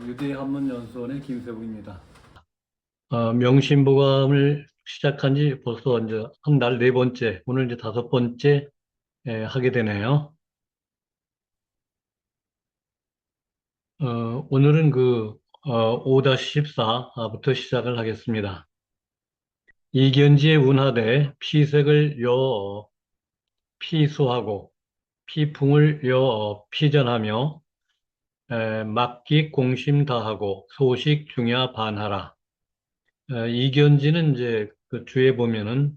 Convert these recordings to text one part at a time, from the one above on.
유대한문연수원의 김세국입니다. 명심보감을 시작한 지 벌써 이제 한 달 네 번째, 오늘 이제 다섯 번째 하게 되네요. 오늘은 5-14부터 시작을 하겠습니다. 이견지의 운하되 피색을 피수하고 피풍을 피전하며 막기 공심 다하고 소식 중야 반하라. 이견지는 이제 그 주에 보면은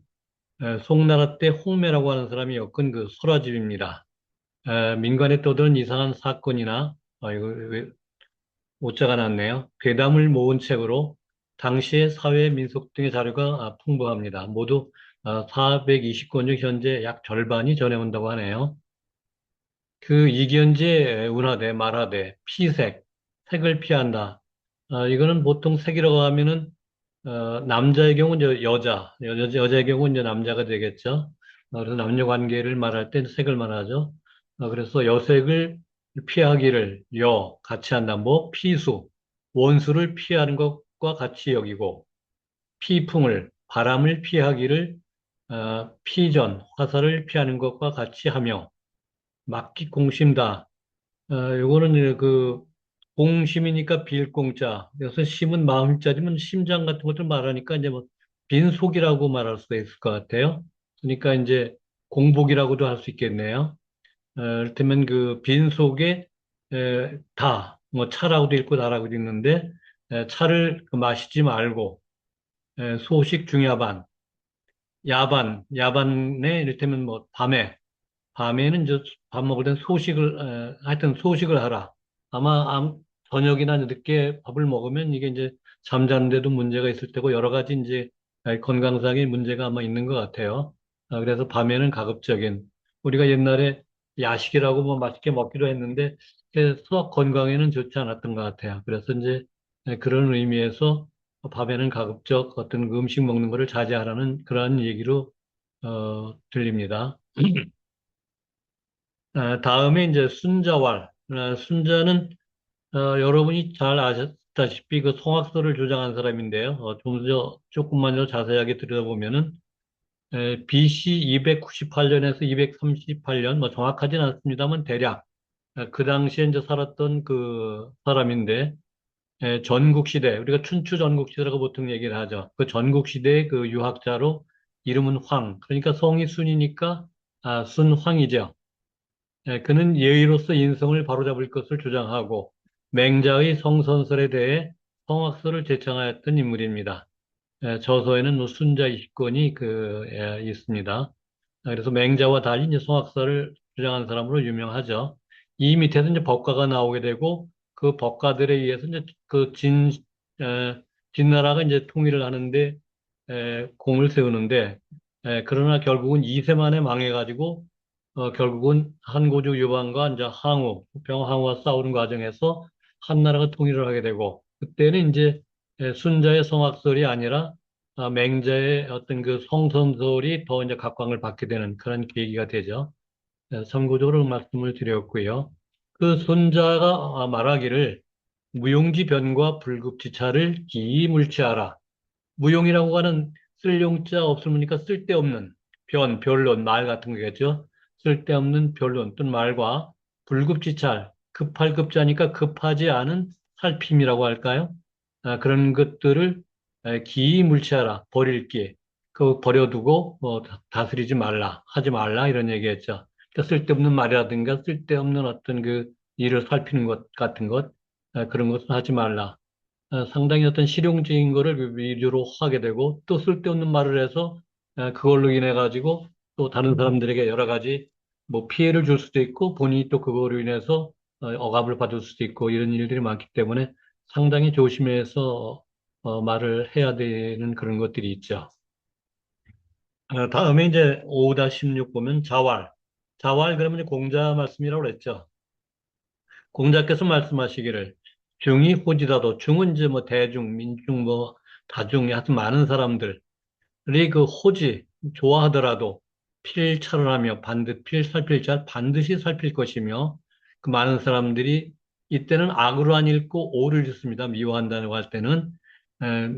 송나라 때 홍매라고 하는 사람이 엮은 그 소라집입니다. 민간에 떠도는 이상한 사건이나, 이거 왜 오자가 났네요. 괴담을 모은 책으로 당시의 사회 민속 등의 자료가 풍부합니다. 모두 420권 중 현재 약 절반이 전해온다고 하네요. 그 이견재 운하대, 말하대, 피색, 색을 피한다. 이거는 보통 색이라고 하면은 남자의 경우는 이제 여자의 경우는 이제 남자가 되겠죠. 그래서 남녀 관계를 말할 때 색을 말하죠. 그래서 여색을 피하기를 같이 한다. 뭐 피수, 원수를 피하는 것과 같이 여기고 피풍을, 바람을 피하기를 피전, 화살을 피하는 것과 같이 하며 막기 공심다. 요거는 이제 그 공심이니까 빌공자. 그래서 심은 마음자리면 심장 같은 것들 말하니까 이제 뭐 빈속이라고 말할 수가 있을 것 같아요. 그러니까 이제 공복이라고도 할 수 있겠네요. 이를테면 그 빈속에 뭐 차라고도 있고 다라고도 있는데 차를 그 마시지 말고 소식 중야반, 야반에 이를테면 뭐 밤에는 이제 밥 먹을 땐 하여튼 소식을 하라. 저녁이나 늦게 밥을 먹으면 이게 이제 잠자는데도 문제가 있을 테고 여러 가지 이제 건강상의 문제가 아마 있는 것 같아요. 그래서 밤에는 가급적인 우리가 옛날에 야식이라고 뭐 맛있게 먹기도 했는데 수학 건강에는 좋지 않았던 것 같아요. 그래서 이제 그런 의미에서 밤에는 가급적 어떤 그 음식 먹는 거를 자제하라는 그러한 얘기로 들립니다. 다음에 이제 순자왈. 순자는 여러분이 잘 아셨다시피 그 성악설을 주장한 사람인데요. 조금만 더 자세하게 들여다보면은 BC 298년에서 238년, 뭐 정확하진 않습니다만 대략 그 당시에 이제 살았던 그 사람인데 전국시대, 우리가 춘추 전국시대라고 보통 얘기를 하죠. 그 전국시대의 그 유학자로 이름은 황. 그러니까 성이 순이니까 순황이죠. 그는 예의로서 인성을 바로잡을 것을 주장하고 맹자의 성선설에 대해 성학설을 제창하였던 인물입니다. 저서에는 뭐 순자 20권이 있습니다. 그래서 맹자와 달리 이제 성학설을 주장한 사람으로 유명하죠. 이 밑에서 이제 법가가 나오게 되고 그 법가들에 의해서 이제 진나라가 이제 통일을 하는데 공을 세우는데 그러나 결국은 2세 만에 망해가지고 결국은 한고조 유방과 이제 병항우와 싸우는 과정에서 한나라가 통일을 하게 되고 그때는 이제 순자의 성악설이 아니라 맹자의 어떤 그 성선설이 더 이제 각광을 받게 되는 그런 계기가 되죠. 참고적으로 말씀을 드렸고요. 그 순자가 말하기를 무용지변과 불급지차를 기이물치하라. 무용이라고 하는 쓸 용자 없으니까 쓸데없는 변론, 말 같은 거겠죠. 쓸데없는 변론 또는 말과 불급지찰, 급할 급자니까 급하지 않은 살핌이라고 할까요? 그런 것들을 기물치하라, 버릴 게, 그 버려두고 다스리지 말라, 하지 말라 이런 얘기했죠. 그러니까 쓸데없는 말이라든가 쓸데없는 어떤 그 일을 살피는 것 같은 것, 그런 것은 하지 말라. 상당히 어떤 실용적인 거를 위주로 하게 되고 또 쓸데없는 말을 해서 그걸로 인해 가지고 또 다른 사람들에게 여러 가지 뭐 피해를 줄 수도 있고 본인이 또 그거로 인해서 억압을 받을 수도 있고 이런 일들이 많기 때문에 상당히 조심해서 말을 해야 되는 그런 것들이 있죠. 다음에 이제 5-16 보면 자활. 자활 그러면 이제 공자 말씀이라고 그랬죠. 공자께서 말씀하시기를 중이 호지다도 중은 이제 뭐 대중, 민중, 뭐 다중이 하여튼 많은 사람들이 그 호지 좋아하더라도 필찰을 하며 필살필 잘 반드시 살필 것이며 그 많은 사람들이 이때는 악으로 안 읽고 오를 읽습니다. 미워한다고 할 때는. 에,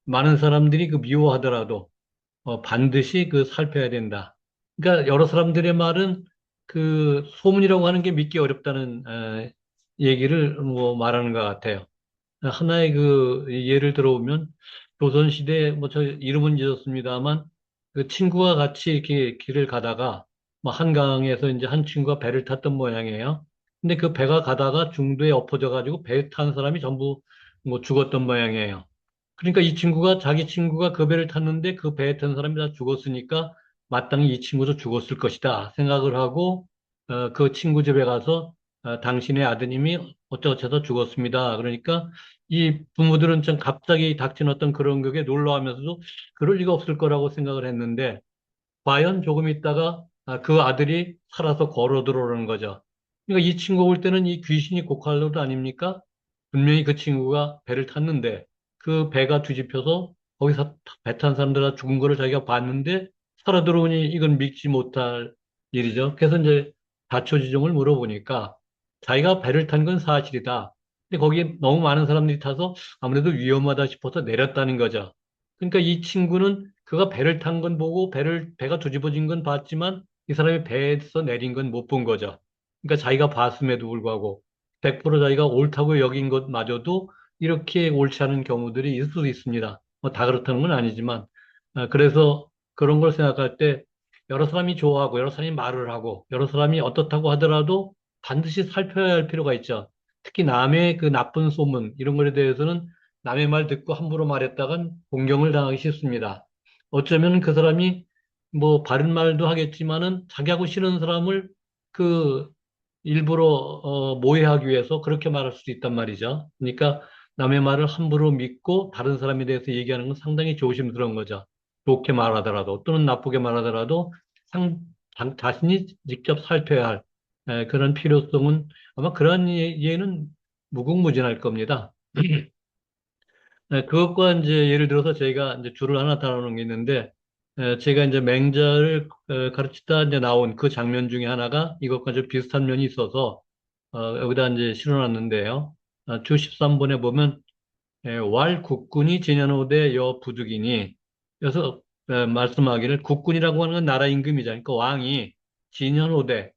많은 사람들이 그 미워하더라도 반드시 그 살펴야 된다. 그러니까 여러 사람들의 말은 그 소문이라고 하는 게 믿기 어렵다는 얘기를 뭐 말하는 것 같아요. 하나의 그 예를 들어보면 조선시대 뭐 저 이름은 잊었습니다만 그 친구와 같이 이렇게 길을 가다가 뭐 한강에서 이제 한 친구가 배를 탔던 모양이에요. 근데 그 배가 가다가 중도에 엎어져 가지고 배 탄 사람이 전부 뭐 죽었던 모양이에요. 그러니까 이 친구가 자기 친구가 그 배를 탔는데 그 배에 탄 사람이 다 죽었으니까 마땅히 이 친구도 죽었을 것이다 생각을 하고 그 친구 집에 가서 당신의 아드님이 어쩌고저쩌고 죽었습니다. 그러니까 이 부모들은 좀 갑자기 닥친 어떤 그런 극에 놀라하면서도 그럴 리가 없을 거라고 생각을 했는데 과연 조금 있다가 그 아들이 살아서 걸어 들어오는 거죠. 그러니까 이 친구 올 때는 이 귀신이 고칼로도 아닙니까? 분명히 그 친구가 배를 탔는데 그 배가 뒤집혀서 거기서 배 탄 사람들 다 죽은 거를 자기가 봤는데 살아 들어오니 이건 믿지 못할 일이죠. 그래서 이제 자초지종을 물어보니까 자기가 배를 탄 건 사실이다. 근데 거기에 너무 많은 사람들이 타서 아무래도 위험하다 싶어서 내렸다는 거죠. 그러니까 이 친구는 그가 배를 탄 건 보고 배가 뒤집어진 건 봤지만 이 사람이 배에서 내린 건 못 본 거죠. 그러니까 자기가 봤음에도 불구하고 100% 자기가 옳다고 여긴 것마저도 이렇게 옳지 않은 경우들이 있을 수 있습니다. 뭐 다 그렇다는 건 아니지만 그래서 그런 걸 생각할 때 여러 사람이 좋아하고 여러 사람이 말을 하고 여러 사람이 어떻다고 하더라도 반드시 살펴야 할 필요가 있죠. 특히 남의 그 나쁜 소문 이런 것에 대해서는 남의 말 듣고 함부로 말했다간 공경을 당하기 쉽습니다. 어쩌면 그 사람이 뭐 바른 말도 하겠지만은 자기하고 싫은 사람을 그 일부러 모해하기 위해서 그렇게 말할 수도 있단 말이죠. 그러니까 남의 말을 함부로 믿고 다른 사람에 대해서 얘기하는 건 상당히 조심스러운 거죠. 좋게 말하더라도 또는 나쁘게 말하더라도 상, 자신이 직접 살펴야 할 그런 필요성은 아마 그런 예는 무궁무진할 겁니다. 네, 그것과 이제 예를 들어서 저희가 이제 줄을 하나 달아놓은 게 있는데, 제가 이제 맹자를 가르치다 이제 나온 그 장면 중에 하나가 이것과 좀 비슷한 면이 있어서, 여기다 이제 실어놨는데요. 주 13번에 보면, 왈 국군이 진연호대 여 부득이니, 그래서 말씀하기를 국군이라고 하는 건 나라 임금이죠. 그러니까 왕이 진연호대,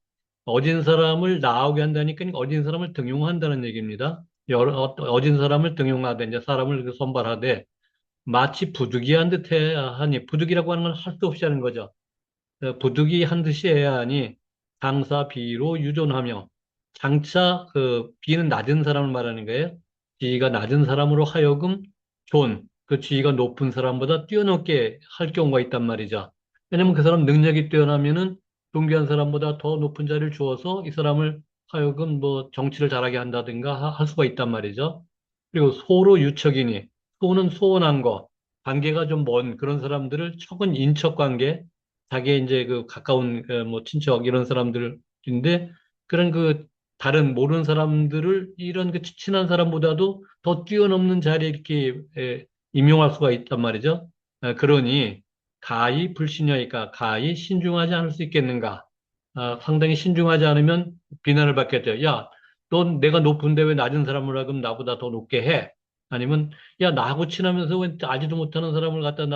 어진 사람을 나오게 한다니까 어진 사람을 등용한다는 얘기입니다. 어진 사람을 등용하되 이제 사람을 이렇게 선발하되 마치 부득이한 듯 해야 하니 부득이라고 하는 건 할 수 없이 하는 거죠. 부득이한 듯이 해야 하니 장사 비로 유존하며 장차 그 비는 낮은 사람을 말하는 거예요. 지위가 낮은 사람으로 하여금 그 지위가 높은 사람보다 뛰어넘게 할 경우가 있단 말이죠. 왜냐면 그 사람 능력이 뛰어나면은 존귀한 사람보다 더 높은 자리를 주어서 이 사람을 하여금 뭐 정치를 잘하게 한다든가 할 수가 있단 말이죠. 그리고 소로 유척이니 소는 소원한 거, 관계가 좀 먼 그런 사람들을 척은 인척 관계, 자기의 이제 그 가까운 뭐 친척 이런 사람들인데 그런 그 다른 모르는 사람들을 이런 그 친한 사람보다도 더 뛰어넘는 자리에 이렇게 임용할 수가 있단 말이죠. 그러니 가히 불신여니까 가히 신중하지 않을 수 있겠는가? 상당히 신중하지 않으면 비난을 받겠죠. 야, 넌 내가 높은데 왜 낮은 사람을 하면 나보다 더 높게 해? 아니면 야, 나하고 친하면서 왜 알지도 못하는 사람을 갖다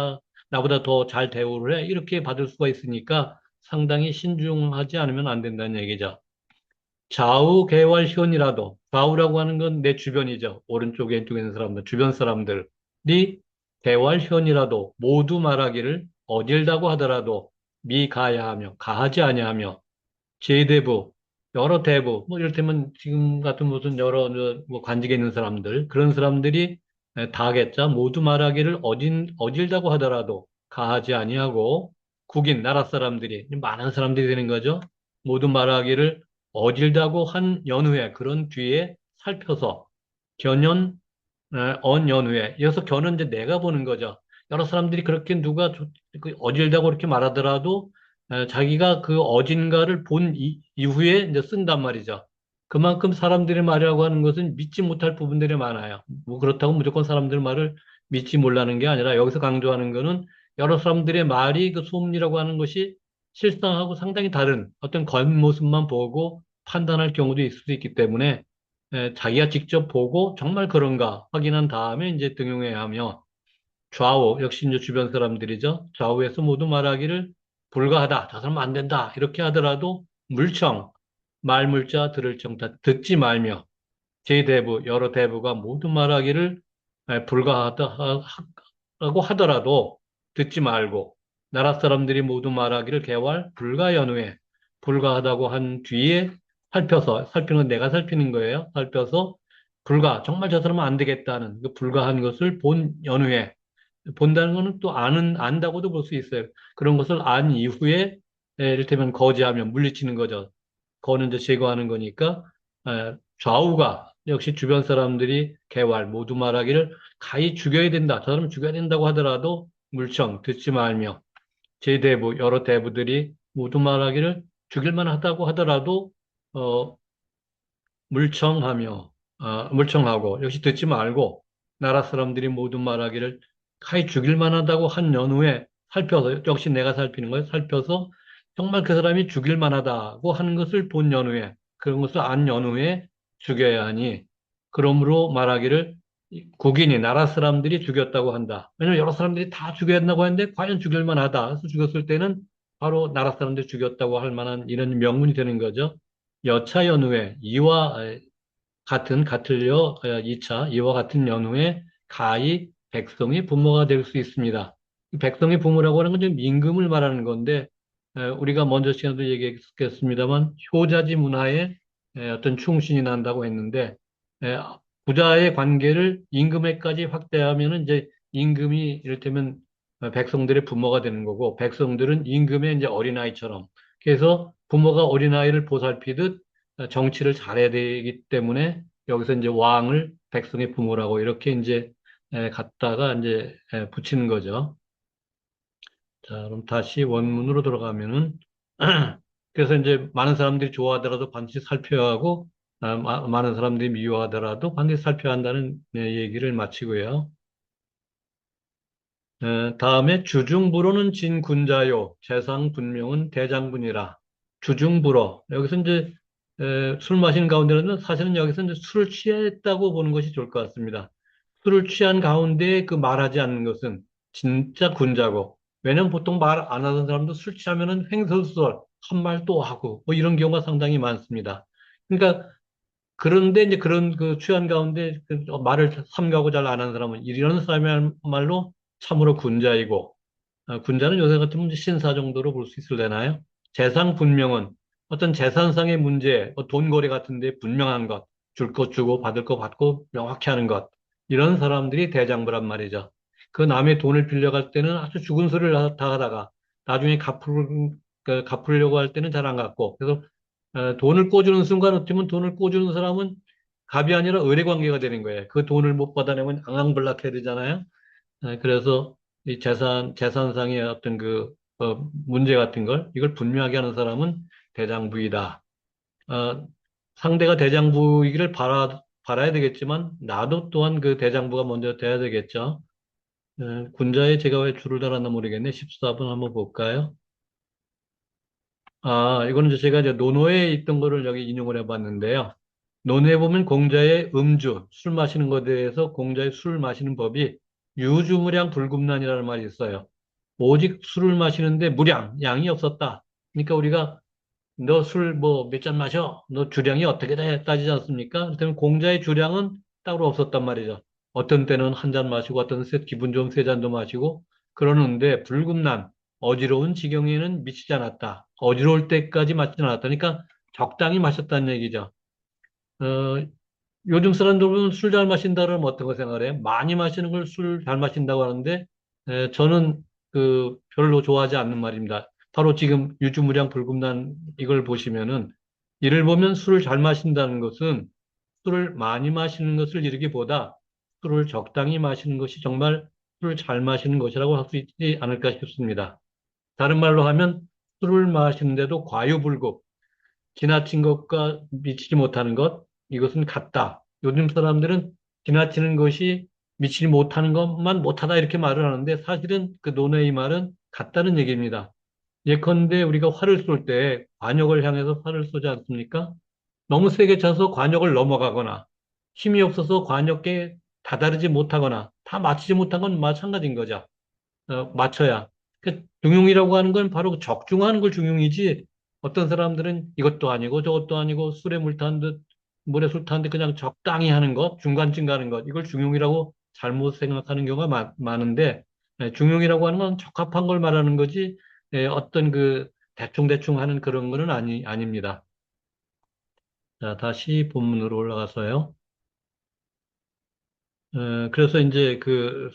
나보다 더 잘 대우를 해? 이렇게 받을 수가 있으니까 상당히 신중하지 않으면 안 된다는 얘기죠. 좌우 계활현이라도, 좌우라고 하는 건 내 주변이죠. 오른쪽에 왼쪽에 있는 사람들, 주변 사람들이 계활현이라도 모두 말하기를 어딜다고 하더라도 미가야 하며, 가하지 아니하며, 제대부, 여러 대부, 뭐 이를테면 지금 같은 무슨 여러 뭐 관직에 있는 사람들, 그런 사람들이 다 하겠자 모두 말하기를 어딜다고 하더라도 가하지 아니하고 국인, 나라 사람들이, 많은 사람들이 되는 거죠. 모두 말하기를 어딜다고 한 연후에, 그런 뒤에 살펴서 견연, 언연후에, 이어서 견은 이제 내가 보는 거죠. 여러 사람들이 그렇게 그 어질다고 그렇게 말하더라도 자기가 그 어딘가를 본 이후에 이제 쓴단 말이죠. 그만큼 사람들의 말이라고 하는 것은 믿지 못할 부분들이 많아요. 뭐 그렇다고 무조건 사람들 말을 믿지 몰라는 게 아니라 여기서 강조하는 거는 여러 사람들의 말이 그 소문이라고 하는 것이 실상하고 상당히 다른 어떤 겉모습만 보고 판단할 경우도 있을 수 있기 때문에 자기가 직접 보고 정말 그런가 확인한 다음에 이제 등용해야 하며 좌우, 역시 이제 주변 사람들이죠. 좌우에서 모두 말하기를 불가하다, 저 사람 안 된다, 이렇게 하더라도 물청, 말물자, 들을 청, 다 듣지 말며, 제 대부, 여러 대부가 모두 말하기를 불가하다고 하더라도 듣지 말고, 나라 사람들이 모두 말하기를 개왈 불가연후에, 불가하다고 한 뒤에 살피는 건 내가 살피는 거예요. 살펴서 정말 저 사람은 안 되겠다는 그 불가한 것을 본 연후에, 본다는 거는 또 안다고도 볼 수 있어요. 그런 것을 안 이후에, 이를테면 거지하면 물리치는 거죠. 거는 이제 제거하는 거니까, 좌우가, 역시 주변 사람들이 개왈, 모두 말하기를 가히 죽여야 된다. 저 사람 죽여야 된다고 하더라도 물청, 듣지 말며, 제 대부, 여러 대부들이 모두 말하기를 죽일만 하다고 하더라도, 어, 물청하고, 역시 듣지 말고, 나라 사람들이 모두 말하기를 가히 죽일 만하다고 한 연후에 살펴서, 역시 내가 살피는 거예요. 살펴서 정말 그 사람이 죽일 만하다고 하는 것을 본 연후에, 그런 것을 안 연후에 죽여야 하니, 그러므로 말하기를 국인이, 나라 사람들이 죽였다고 한다. 왜냐면 여러 사람들이 다 죽여야 한다고 하는데, 과연 죽일 만하다. 그래서 죽였을 때는 바로 나라 사람들이 죽였다고 할 만한 이런 명분이 되는 거죠. 여차 연후에 이와 같을려 2차 이와 같은 연후에 가히 백성이 부모가 될 수 있습니다. 이 백성의 부모라고 하는 건 좀 임금을 말하는 건데 우리가 먼저 시간에도 얘기했겠습니다만 효자지 문화에 어떤 충신이 난다고 했는데 에, 부자의 관계를 임금에까지 확대하면은 이제 임금이 이를테면 백성들의 부모가 되는 거고 백성들은 임금의 이제 어린아이처럼 그래서 부모가 어린아이를 보살피듯 정치를 잘해야 되기 때문에 여기서 이제 왕을 백성의 부모라고 이렇게 이제 갖다가 이제 붙이는 거죠. 자, 그럼 다시 원문으로 돌아가면은 그래서 이제 많은 사람들이 좋아하더라도 반드시 살펴야 하고 많은 사람들이 미워하더라도 반드시 살펴야 한다는 얘기를 마치고요. 다음에 주중부로는 진군자요, 재상분명은 대장군이라. 주중부로. 여기서 이제 술 마시는 가운데는 사실은 여기서 이제 술을 취했다고 보는 것이 좋을 것 같습니다. 술을 취한 가운데 그 말하지 않는 것은 진짜 군자고. 왜냐면 보통 말 안 하는 사람도 술 취하면은 횡설수설 한 말 또 하고 뭐 이런 경우가 상당히 많습니다. 그러니까 그런데 이제 그런 그 취한 가운데 그 말을 삼가고 잘 안 하는 사람은 이런 사람이야말로 참으로 군자이고 군자는 요새 같으면 이제 신사 정도로 볼 수 있을래나요? 재산 분명은 어떤 재산상의 문제, 돈 거래 같은 데 분명한 것, 줄 것 주고 받을 거 받고 명확히 하는 것, 이런 사람들이 대장부란 말이죠. 그 남의 돈을 빌려갈 때는 아주 죽은 소리를 다 하다가 나중에 갚으려고 할 때는 잘 안 갚고, 그래서 돈을 꿔주는 순간 어쩌면 돈을 꿔주는 사람은 갑이 아니라 의뢰 관계가 되는 거예요. 그 돈을 못 받아내면 앙앙블락해야 되잖아요. 그래서 이 재산상의 어떤 문제 같은 이걸 분명하게 하는 사람은 대장부이다. 어, 상대가 대장부이기를 바라야 되겠지만, 나도 또한 그 대장부가 먼저 돼야 되겠죠. 군자에 제가 왜 줄을 달았나 모르겠네. 14번 한번 볼까요? 이거는 이제 제가 이제 논어에 있던 거를 여기 인용을 해봤는데요. 논어에 보면 공자의 음주, 술 마시는 것에 대해서 공자의 술 마시는 법이 유주무량 불급난이라는 말이 있어요. 오직 술을 마시는데 무량, 양이 없었다. 그러니까 우리가 너 술 뭐 몇 잔 마셔? 너 주량이 어떻게 돼? 따지지 않습니까? 그렇다면 공자의 주량은 따로 없었단 말이죠. 어떤 때는 한 잔 마시고 어떤 기분 좋은 세 잔도 마시고 그러는데 불급난, 어지러운 지경에는 미치지 않았다. 어지러울 때까지 마시지 않았다. 그러니까 적당히 마셨다는 얘기죠. 어, 요즘 사람들은 술 잘 마신다 그러면 어떤 거 생각해? 많이 마시는 걸 술 잘 마신다고 하는데, 저는 별로 좋아하지 않는 말입니다. 바로 지금 유주무량 불급난 이걸 보시면은, 이를 보면 술을 잘 마신다는 것은 술을 많이 마시는 것을 이르기보다 술을 적당히 마시는 것이 정말 술을 잘 마시는 것이라고 할 수 있지 않을까 싶습니다. 다른 말로 하면 술을 마시는데도 과유불급, 지나친 것과 미치지 못하는 것, 이것은 같다. 요즘 사람들은 지나치는 것이 미치지 못하는 것만 못하다 이렇게 말을 하는데 사실은 그 논의 말은 같다는 얘기입니다. 예컨대 우리가 활을 쏠 때 관역을 향해서 활을 쏘지 않습니까? 너무 세게 쳐서 관역을 넘어가거나 힘이 없어서 관역에 다다르지 못하거나 다 맞추지 못한 건 마찬가지인 거죠. 맞춰야. 그 중용이라고 하는 건 바로 그 적중하는 걸 중용이지. 어떤 사람들은 이것도 아니고 저것도 아니고 술에 물 탄 듯, 물에 술 탄 듯 그냥 적당히 하는 것, 중간쯤 가는 것, 이걸 중용이라고 잘못 생각하는 경우가 많은데, 중용이라고 하는 건 적합한 걸 말하는 거지, 어떤 그 대충대충 하는 그런 거는 아닙니다. 자, 다시 본문으로 올라가서요. 그래서 이제 그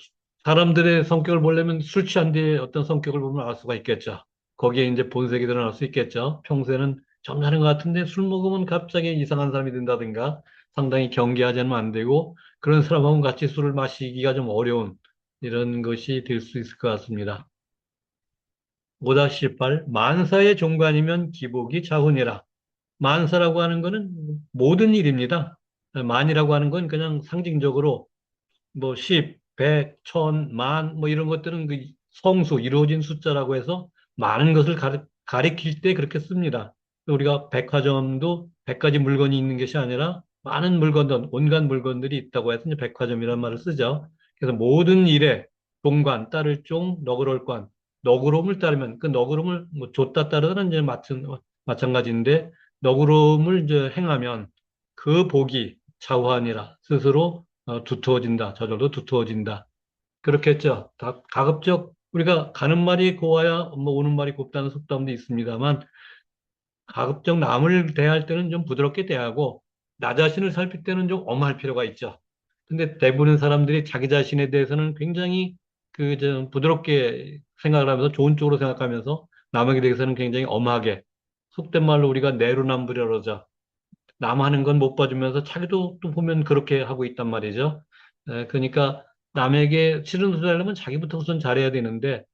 사람들의 성격을 보려면 술 취한 뒤에 어떤 성격을 보면 알 수가 있겠죠. 거기에 이제 본색이 드러날 수 있겠죠. 평소에는 점잖은 것 같은데 술 먹으면 갑자기 이상한 사람이 된다든가 상당히 경계하지 않으면 안 되고 그런 사람하고 같이 술을 마시기가 좀 어려운 이런 것이 될 수 있을 것 같습니다. 5-8 만사의 종관이면 기복이 자훈이라. 만사라고 하는 거는 모든 일입니다. 만이라고 하는 건 그냥 상징적으로 뭐 10, 100, 1000, 만, 뭐 이런 것들은 그 성수, 이루어진 숫자라고 해서 많은 것을 가리킬 때 그렇게 씁니다. 우리가 백화점도 100가지 물건이 있는 것이 아니라 많은 물건들, 온갖 물건들이 있다고 해서 이제 백화점이라는 말을 쓰죠. 그래서 모든 일에 종관, 따를 종, 너그러울관, 너그러움을 따르면 그 너그러움을 뭐 줬다 따르는 이제 마찬가지인데 너그러움을 이제 행하면 그 복이 자우하니라 스스로 두터워진다. 저절로 두터워진다. 그렇겠죠. 가급적 우리가 가는 말이 고와야 뭐 오는 말이 곱다는 속담도 있습니다만 가급적 남을 대할 때는 좀 부드럽게 대하고 나 자신을 살필 때는 좀 엄할 필요가 있죠. 근데 대부분의 사람들이 자기 자신에 대해서는 굉장히 그 좀 부드럽게 생각을 하면서 좋은 쪽으로 생각하면서 남에게 대해서는 굉장히 엄하게 속된 말로 우리가 내로남불이라 그러죠. 남 하는 건 못 봐주면서 자기도 또 보면 그렇게 하고 있단 말이죠. 그러니까 남에게 싫은 소리 하려면 자기부터 우선 잘해야 되는데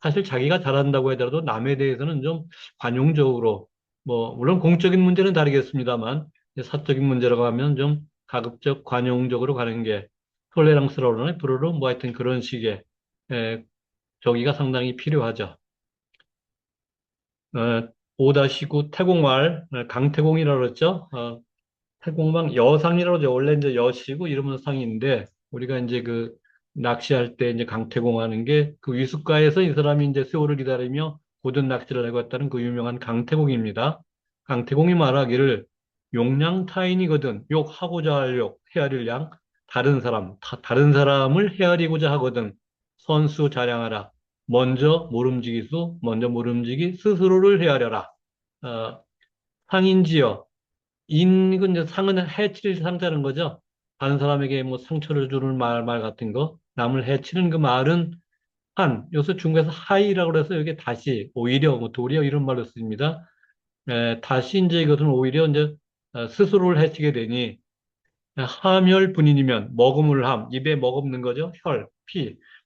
사실 자기가 잘한다고 하더라도 남에 대해서는 좀 관용적으로 뭐 물론 공적인 문제는 다르겠습니다만 이제 사적인 문제라고 하면 좀 가급적 관용적으로 가는 게 톨레랑스라고 그러나 불어로 뭐 하여튼 그런 식의 에, 저기가 상당히 필요하죠. 어, 5-9 태공말 강태공이라고 그랬죠. 태공방 여상이라고 하죠. 원래 이제 여시고 이러면 상인데 우리가 이제 그 낚시할 때 이제 강태공 하는 게 그 위숫가에서 이 사람이 이제 세월을 기다리며 고든 낚시를 하고 왔다는 그 유명한 강태공입니다. 강태공이 말하기를 용량타인이거든 욕하고자 할 욕, 헤아릴 양 다른 사람, 다른 사람을 헤아리고자 하거든 선수 자량하라. 먼저 모름지기 스스로를 헤아려라. 어, 상인지여 인은 이제 상은 해칠 상자는 거죠. 다른 사람에게 뭐 상처를 주는 말 같은 거, 남을 해치는 그 말은 여기서 중국에서 하이라고 해서 여기 다시, 오히려, 뭐 도리어 이런 말로 씁니다. 다시 이제 이것은 오히려 이제 스스로를 해치게 되니 함열 분인이면 머금을 입에 머금는 거죠.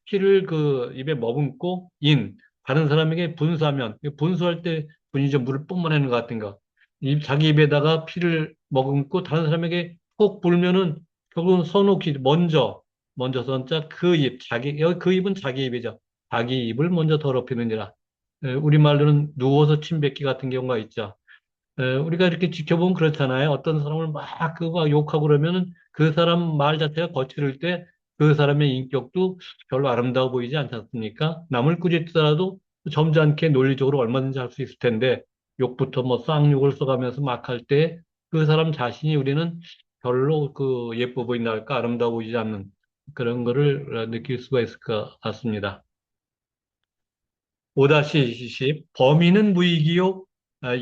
피를 그 입에 머금고 다른 사람에게 분수하면 분수할 때 분이죠. 물을 뿜어내는 것 같은 거. 자기 입에다가 피를 머금고 다른 사람에게 꼭 불면은 결국은 선호키 먼저 선자 그 입, 여기 그 입은 자기 입이죠. 자기 입을 먼저 더럽히느니라. 우리말로는 누워서 침 뱉기 같은 경우가 있죠. 우리가 이렇게 지켜보면 그렇잖아요. 어떤 사람을 막 욕하고 그러면은 그 사람 말 자체가 거칠을 때 그 사람의 인격도 별로 아름다워 보이지 않지 않습니까? 남을 꾸짖더라도 점잖게 논리적으로 얼마든지 할 수 있을 텐데 욕부터 뭐 쌍욕을 써가면서 막 할 때 그 사람 자신이 우리는 별로 그 예뻐 보인다 할까 아름다워 보이지 않는 그런 거를 느낄 수가 있을 것 같습니다. 5-20 범인은 무익이요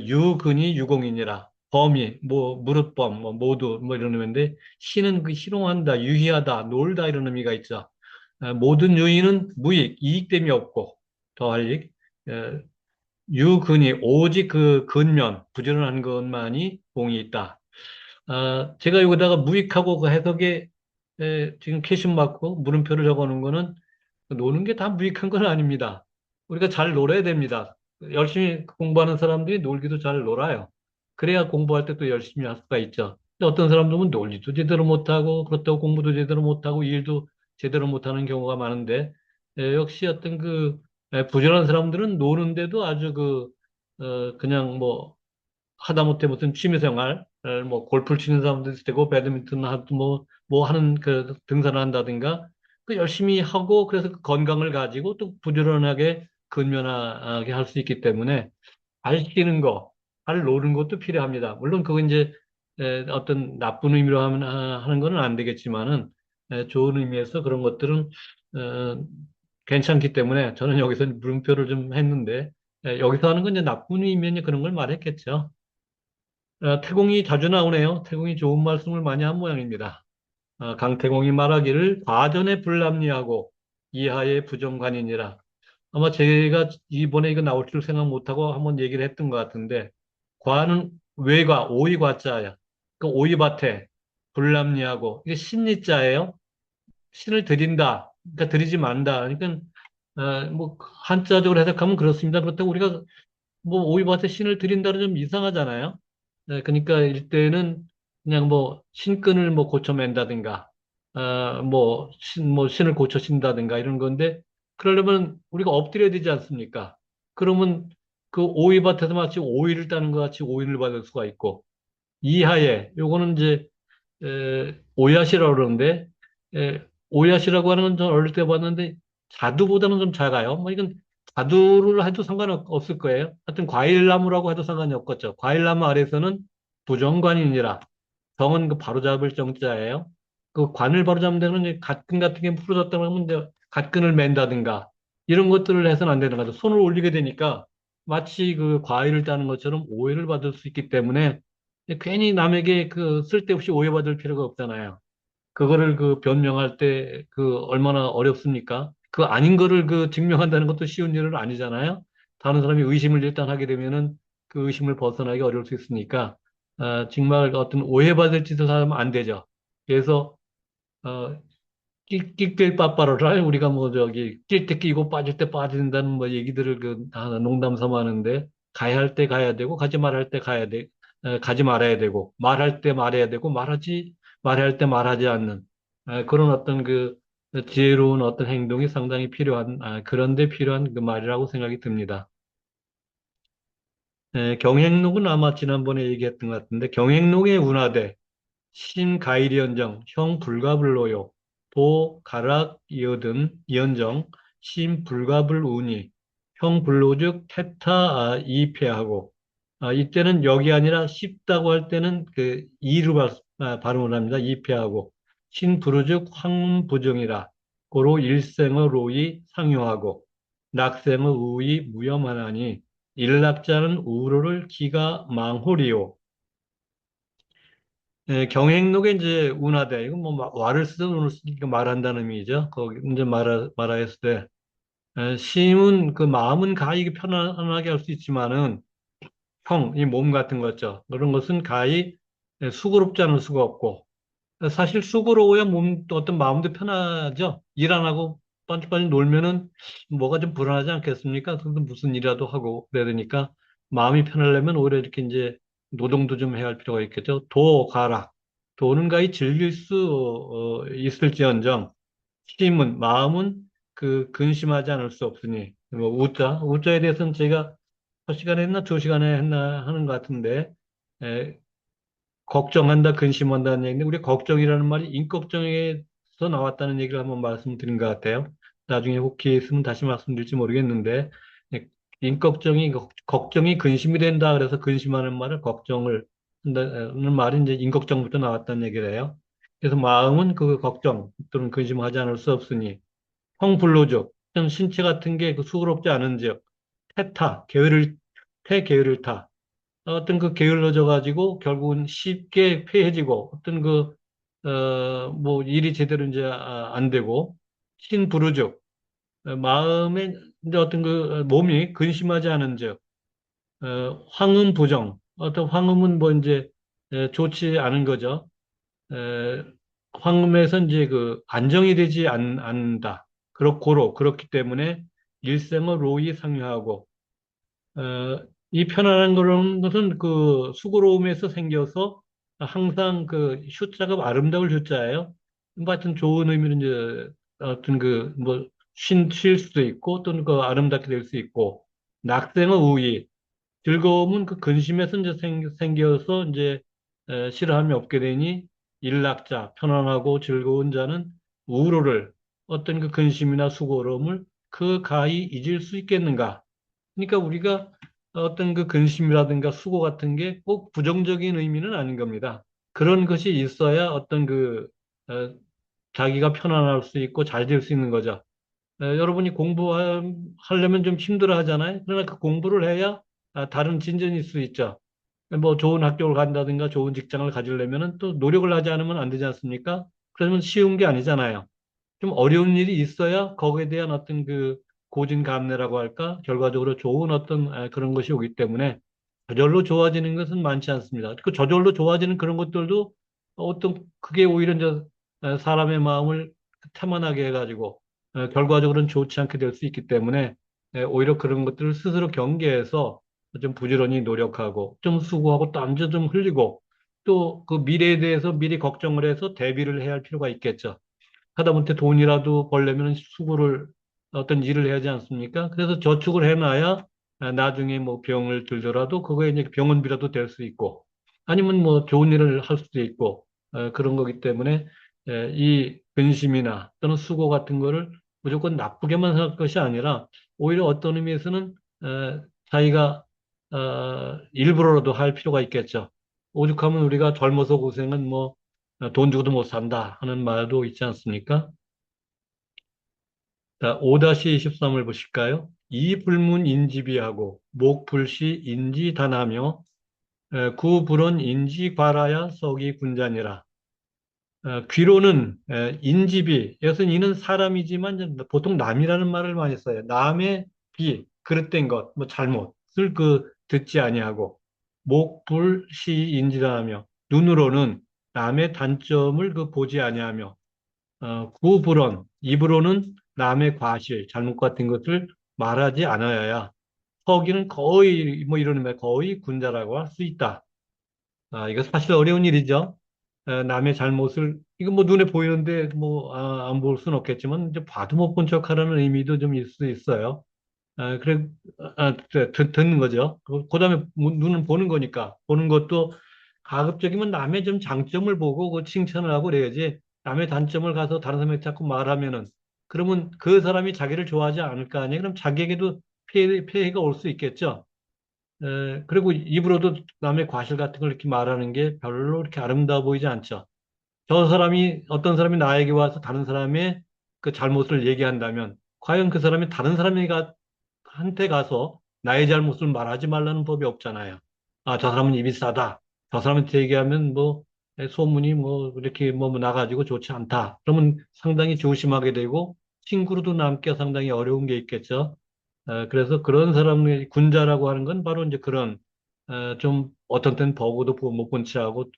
유근이 유공이니라. 범위 뭐 무릇범 뭐 모두 뭐 이런 의미인데 시는 그 희롱한다 유희하다 놀다 이런 의미가 있죠. 모든 유의는 무익 이익됨이 없고 더할 익 유근이 오직 그 근면 부지런한 것만이 공이 있다. 제가 여기다가 무익하고 그 해석에 지금 캐신 맞고 물음표를 적어놓은 거는 노는 게 다 무익한 건 아닙니다. 우리가 잘 놀아야 됩니다. 열심히 공부하는 사람들이 놀기도 잘 놀아요. 그래야 공부할 때 또 열심히 할 수가 있죠. 근데 어떤 사람들은 놀지도 제대로 못하고, 그렇다고 공부도 제대로 못하고, 일도 제대로 못하는 경우가 많은데, 역시 어떤 부지런한 사람들은 노는데도 아주 그냥 뭐, 하다못해 무슨 취미생활, 뭐 골프를 치는 사람도 있을 테고, 배드민턴 하도 뭐 하는 그 등산을 한다든가, 그 열심히 하고, 그래서 그 건강을 가지고 또 부지런하게 근면하게 할 수 있기 때문에, 발 뛰는 거, 발 놓는 것도 필요합니다. 물론 그거 이제 어떤 나쁜 의미로 하는 거는 안 되겠지만은, 좋은 의미에서 그런 것들은 어, 괜찮기 때문에 저는 여기서 물음표를 좀 했는데, 여기서 하는 건 이제 나쁜 의미면 그런 걸 말했겠죠. 태공이 자주 나오네요. 태공이 좋은 말씀을 많이 한 모양입니다. 강태공이 말하기를 과전에 불합리하고 이하에 부정관이니라. 아마 제가 이번에 이거 나올 줄 생각 못하고 한번 얘기를 했던 것 같은데, 과는 외과, 오이과자야. 그 오이밭에 불합리하고, 이게 신리자예요. 신을 드린다. 그러니까 드리지 만다. 그러니까, 뭐, 한자적으로 해석하면 그렇습니다. 그렇다고 우리가 뭐 오이밭에 신을 드린다는 좀 이상하잖아요. 그러니까 일대는 그냥 뭐 신끈을 뭐 고쳐맨다든가, 뭐 신을 고쳐 신다든가 이런 건데, 그러려면 우리가 엎드려야 되지 않습니까? 그러면 그 오이밭에서 마치 오이를 따는 것 같이 오인을 받을 수가 있고, 이하에 요거는 이제 오야시라고 그러는데, 오야시라고 하는 건 전 어릴 때 봤는데 자두보다는 좀 작아요. 뭐 이건 자두를 해도 상관없을 거예요. 하여튼 과일나무라고 해도 상관이 없겠죠. 과일나무 아래에서는 부정관이니라. 정은 그 바로잡을 정자예요. 그 관을 바로잡는 데는 이제 갓근 같은 게 부러졌다고 하면 이제 갓근을 맨다든가 이런 것들을 해서는 안 되는 거죠. 손을 올리게 되니까 마치 그 과일을 따는 것처럼 오해를 받을 수 있기 때문에 괜히 남에게 그 쓸데없이 오해받을 필요가 없잖아요. 그거를 그 변명할 때 그 얼마나 어렵습니까? 그 아닌 거를 그 증명한다는 것도 쉬운 일은 아니잖아요. 다른 사람이 의심을 일단 하게 되면은 그 의심을 벗어나기 어려울 수 있으니까 정말 어떤 오해받을 짓을 하면 안 되죠. 그래서 어, 낄낄 빠빠로라 우리가 뭐 저기 낄 때 끼고 빠질 때 빠진다는 뭐 얘기들을 그 농담 삼아 하는데 가야 할 때 가야 되고 가지 말할 때 가지 말아야 되고 말할 때 말해야 되고 말해야 할 때 말하지 않는 그런 어떤 그 지혜로운 어떤 행동이 상당히 필요한 그런데 필요한 그 말이라고 생각이 듭니다. 경행록은 아마 지난번에 얘기했던 것 같은데 경행록의 운하대 신가일이언정, 형 불가불로요. 도 가락 이어든 이언정, 신 불가불운이, 형 불로즉 태타 이패하고, 이때는 역이 아니라 쉽다고 할 때는 그 이로 발음을 합니다. 이패하고, 신 부르즉 황부정이라, 고로 일생의 로이 상용하고, 낙생의 우이 무염하나니, 일낙자는 우로를 기가 망홀이요. 경행록에 이제 운하대, 이건 뭐 와를 쓰든 운을 쓰든 말한다는 의미죠. 거기 이제 말하였을 때, 심은 그 마음은 가히 편안하게 할 수 있지만은 이 몸 같은 거죠. 그런 것은 가히 수고롭지 않을 수가 없고, 사실 수고로워야 어떤 마음도 편하죠. 일 안 하고 빤ጭ빤ጭ 놀면은 뭐가 좀 불안하지 않겠습니까? 그래도 무슨 일이라도 하고 그래야 되니까 마음이 편하려면 오히려 이렇게 이제 노동도 좀 해야 할 필요가 있겠죠. 도 가라. 도는 가히 즐길 수 있을지언정 힘은 마음은 그 근심하지 않을 수 없으니 뭐 우자에 대해서는 제가 첫 시간에 했나 두 시간에 했나 하는 것 같은데 걱정한다, 근심한다는 얘기인데, 우리 걱정이라는 말이 인걱정에서 나왔다는 얘기를 한번 말씀드린 것 같아요. 나중에 혹기 있으면 다시 말씀드릴지 모르겠는데, 예, 걱정이 근심이 된다. 그래서 근심하는 말을 걱정을 한다는 말이 이제 인걱정부터 나왔다는 얘기를 해요. 그래서 마음은 그 걱정 또는 근심하지 않을 수 없으니, 형불로적, 어떤 신체 같은 게 그 수고롭지 않은즉, 태계를 타. 어떤 그 게을러져 가지고 결국은 쉽게 패해지고 어떤 뭐 일이 제대로 이제 안 되고 신부르족 마음에 이제 어떤 그 몸이 근심하지 않은 즉 황음 부정 어떤 황음은 뭐 이제 좋지 않은 거죠. 에, 황음에서 이제 그 안정이 되지 않는다. 그렇기 때문에 일생을 로이 상유하고 이 편안한 그런 것은 그 수고로움에서 생겨서 항상 그 휴자가 아름다울 휴자예요. 뭐 하여튼 좋은 의미는 이제 어떤 쉴 수도 있고 또는 그 아름답게 될 수 있고 낙생의 우위 즐거움은 그 근심에서 이제 생겨서 이제 싫어함이 없게 되니 일락자, 편안하고 즐거운 자는 우로를 어떤 그 근심이나 수고로움을 그 가히 잊을 수 있겠는가? 그러니까 우리가 어떤 그 근심이라든가 수고 같은 게 꼭 부정적인 의미는 아닌 겁니다. 그런 것이 있어야 어떤 어, 자기가 편안할 수 있고 잘 될 수 있는 거죠. 여러분이 공부하려면 좀 힘들어 하잖아요. 그러나 그 공부를 해야 다른 진전일 수 있죠. 뭐 좋은 학교를 간다든가 좋은 직장을 가지려면은 또 노력을 하지 않으면 안 되지 않습니까? 그러면 쉬운 게 아니잖아요. 좀 어려운 일이 있어야 거기에 대한 어떤 그 고진감래라고 할까? 결과적으로 좋은 어떤 그런 것이 오기 때문에 저절로 좋아지는 것은 많지 않습니다. 그 저절로 좋아지는 그런 것들도 어떤 그게 오히려 이제 사람의 마음을 태만하게 해가지고 결과적으로는 좋지 않게 될 수 있기 때문에 오히려 그런 것들을 스스로 경계해서 좀 부지런히 노력하고 좀 수고하고 땀도 좀 흘리고 또 그 미래에 대해서 미리 걱정을 해서 대비를 해야 할 필요가 있겠죠. 하다못해 돈이라도 벌려면 수고를 어떤 일을 해야 하지 않습니까? 그래서 저축을 해놔야 나중에 뭐 병을 들더라도 그거에 이제 병원비라도 될 수 있고 아니면 뭐 좋은 일을 할 수도 있고 그런 거기 때문에 이 근심이나 또는 수고 같은 거를 무조건 나쁘게만 할 것이 아니라 오히려 어떤 의미에서는 자기가 일부러라도 할 필요가 있겠죠. 오죽하면 우리가 젊어서 고생은 뭐 돈 주고도 못 산다 하는 말도 있지 않습니까? 자, 5-23을 보실까요? 이 불문 인지비하고 목불시 인지단하며 구불언 인지과라야 석이 군자니라. 귀로는 인지비, 여기서 이는 사람이지만 이제 보통 남이라는 말을 많이 써요. 남의 비, 그릇된 것, 뭐 잘못을 그 듣지 아니하고 목불시 인지단하며 눈으로는 남의 단점을 그 보지 아니하며 구불언, 입으로는 남의 과실, 잘못 같은 것을 말하지 않아야 서기는 거의, 뭐 이런 말, 거의 군자라고 할 수 있다. 이거 사실 어려운 일이죠. 남의 잘못을, 이거 뭐 눈에 보이는데 뭐, 안 볼 수는 없겠지만, 이제 봐도 못 본 척 하라는 의미도 좀 있을 수 있어요. 그래, 듣는 거죠. 그 다음에 눈은 보는 거니까. 보는 것도 가급적이면 남의 좀 장점을 보고 그 칭찬을 하고 그래야지. 남의 단점을 가서 다른 사람한테 자꾸 말하면은, 그러면 그 사람이 자기를 좋아하지 않을 거 아니에요? 그럼 자기에게도 피해가 올 수 있겠죠. 그리고 입으로도 남의 과실 같은 걸 이렇게 말하는 게 별로 이렇게 아름다워 보이지 않죠. 어떤 사람이 나에게 와서 다른 사람의 그 잘못을 얘기한다면, 과연 그 사람이 다른 사람이 한테 가서 나의 잘못을 말하지 말라는 법이 없잖아요. 저 사람은 입이 싸다. 저 사람한테 얘기하면 뭐 소문이 뭐 이렇게 뭐 나가지고 좋지 않다. 그러면 상당히 조심하게 되고 친구로도 남기 상당히 어려운 게 있겠죠. 그래서 그런 사람의 군자라고 하는 건 바로 이제 그런 좀 어떤 때는 보고도 못 본 체하고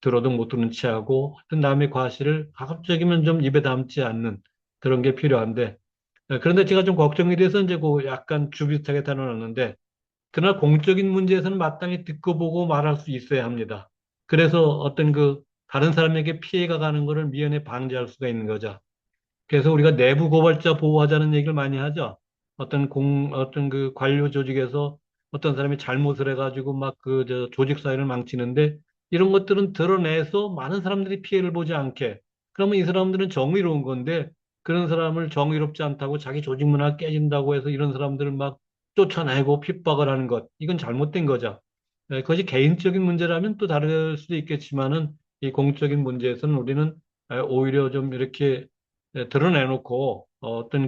들어도 못 듣는 체하고 하여튼 남의 과실을 가급적이면 좀 입에 담지 않는 그런 게 필요한데 그런데 제가 좀 걱정이 돼서 이제 그 약간 주비슷하게 다뤄놨는데, 그러나 공적인 문제에서는 마땅히 듣고 보고 말할 수 있어야 합니다. 그래서 어떤 그 다른 사람에게 피해가 가는 것을 미연에 방지할 수가 있는 거죠. 그래서 우리가 내부 고발자 보호하자는 얘기를 많이 하죠. 어떤 그 관료 조직에서 어떤 사람이 잘못을 해가지고 막 저 조직 사회를 망치는데 이런 것들은 드러내서 많은 사람들이 피해를 보지 않게. 그러면 이 사람들은 정의로운 건데 그런 사람을 정의롭지 않다고 자기 조직 문화가 깨진다고 해서 이런 사람들을 막 쫓아내고 핍박을 하는 것. 이건 잘못된 거죠. 그것이 개인적인 문제라면 또 다를 수도 있겠지만은 이 공적인 문제에서는 우리는 오히려 좀 이렇게 드러내놓고 어떤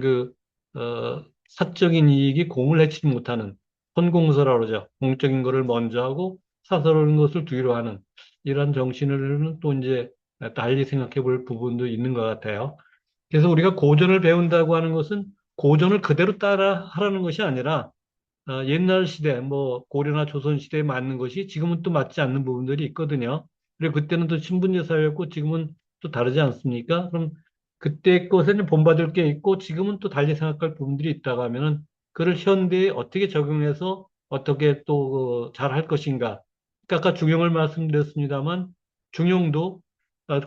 사적인 이익이 공을 해치지 못하는 선공서라고 그러죠. 공적인 거를 먼저 하고 사설적인 것을 뒤로 하는 이런 정신을 또 이제 달리 생각해 볼 부분도 있는 것 같아요. 그래서 우리가 고전을 배운다고 하는 것은 고전을 그대로 따라 하라는 것이 아니라 옛날 시대, 뭐 고려나 조선 시대에 맞는 것이 지금은 또 맞지 않는 부분들이 있거든요. 그리고 그때는 또 신분제 사회였고 지금은 또 다르지 않습니까? 그럼 그때 것에는 본받을 게 있고 지금은 또 달리 생각할 부분들이 있다고 하면은 그를 현대에 어떻게 적용해서 어떻게 또 잘 할 것인가. 그러니까 아까 중용을 말씀드렸습니다만 중용도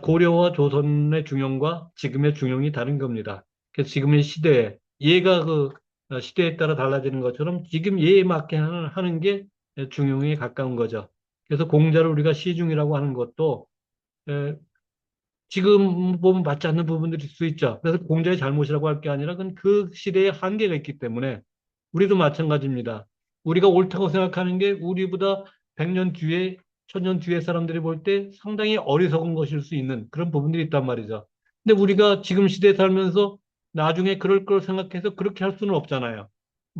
고려와 조선의 중용과 지금의 중용이 다른 겁니다. 그래서 지금의 시대에 얘가 시대에 따라 달라지는 것처럼 지금 예에 맞게 하는 게 중용에 가까운 거죠. 그래서 공자를 우리가 시중이라고 하는 것도 에, 지금 보면 맞지 않는 부분들이 있을 수 있죠. 그래서 공자의 잘못이라고 할 게 아니라 그건 그 시대의 한계가 있기 때문에 우리도 마찬가지입니다. 우리가 옳다고 생각하는 게 우리보다 100년 뒤에, 1000년 뒤에 사람들이 볼 때 상당히 어리석은 것일 수 있는 그런 부분들이 있단 말이죠. 근데 우리가 지금 시대에 살면서 나중에 그럴 걸 생각해서 그렇게 할 수는 없잖아요.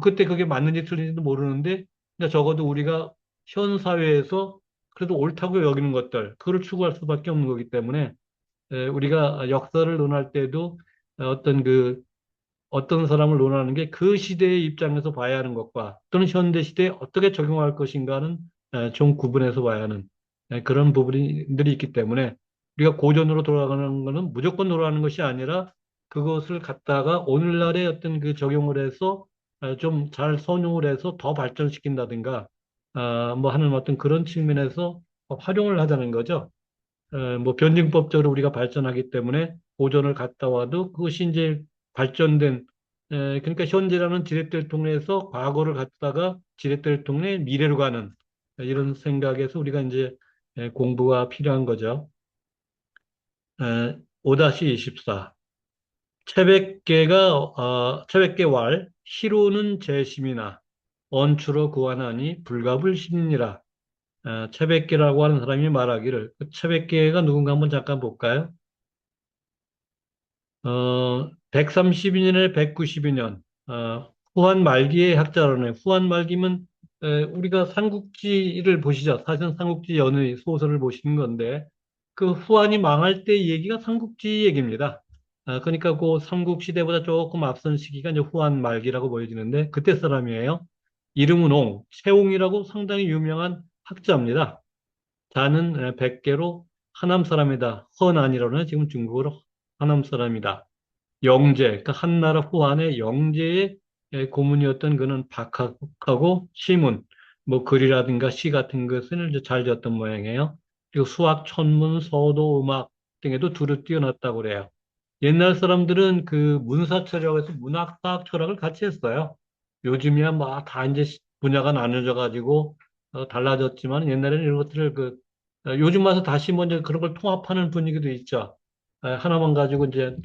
그때 그게 맞는지 틀린지도 모르는데, 근데 적어도 우리가 현 사회에서 그래도 옳다고 여기는 것들, 그걸 추구할 수밖에 없는 거기 때문에 우리가 역사를 논할 때도 어떤 어떤 사람을 논하는 게 그 시대의 입장에서 봐야 하는 것과 또는 현대 시대에 어떻게 적용할 것인가는 좀 구분해서 봐야 하는 그런 부분들이 있기 때문에 우리가 고전으로 돌아가는 것은 무조건 돌아가는 것이 아니라 그것을 갖다가 오늘날의 어떤 그 적용을 해서 좀 잘 선용을 해서 더 발전시킨다든가 뭐 하는 어떤 그런 측면에서 활용을 하자는 거죠. 뭐 변증법적으로 우리가 발전하기 때문에 고전을 갔다 와도 그것이 이제 발전된 그러니까 현재라는 지렛대를 통해서 과거를 갖다가 지렛대를 통해 미래로 가는 이런 생각에서 우리가 이제 공부가 필요한 거죠. 5-24 채백계왈 희로는 재심이나 언추로 구하나니 불가불신이니라. 채백계라고 하는 사람이 말하기를 그 채백계가 누군가 한번 잠깐 볼까요? 132년에 192년, 후한 말기의 학자라네. 후한 말기면, 우리가 삼국지를 보시죠. 사실은 삼국지 연의 소설을 보시는 건데, 그 후한이 망할 때 얘기가 삼국지 얘기입니다. 그러니까 그 삼국시대보다 조금 앞선 시기가 이제 후한 말기라고 보여지는데, 그때 사람이에요. 이름은 최옹이라고 상당히 유명한 학자입니다. 자는 백계로 하남 사람이다. 허난이라는 지금 중국어로 하남 사람이다. 영제, 그러니까 한나라 후한의 영제의 고문이었던 그는 박학하고 시문, 뭐 글이라든가 시 같은 것을 이제 잘 지었던 모양이에요. 그리고 수학, 천문, 서도, 음악 등에도 두루 뛰어났다고 그래요. 옛날 사람들은 그 문사철이라고 해서 문학, 과학, 철학을 같이 했어요. 요즘이야 뭐 다 이제 분야가 나눠져 가지고 달라졌지만 옛날에는 이런 것들을 요즘 와서 다시 먼저 그런 걸 통합하는 분위기도 있죠. 하나만 가지고 이제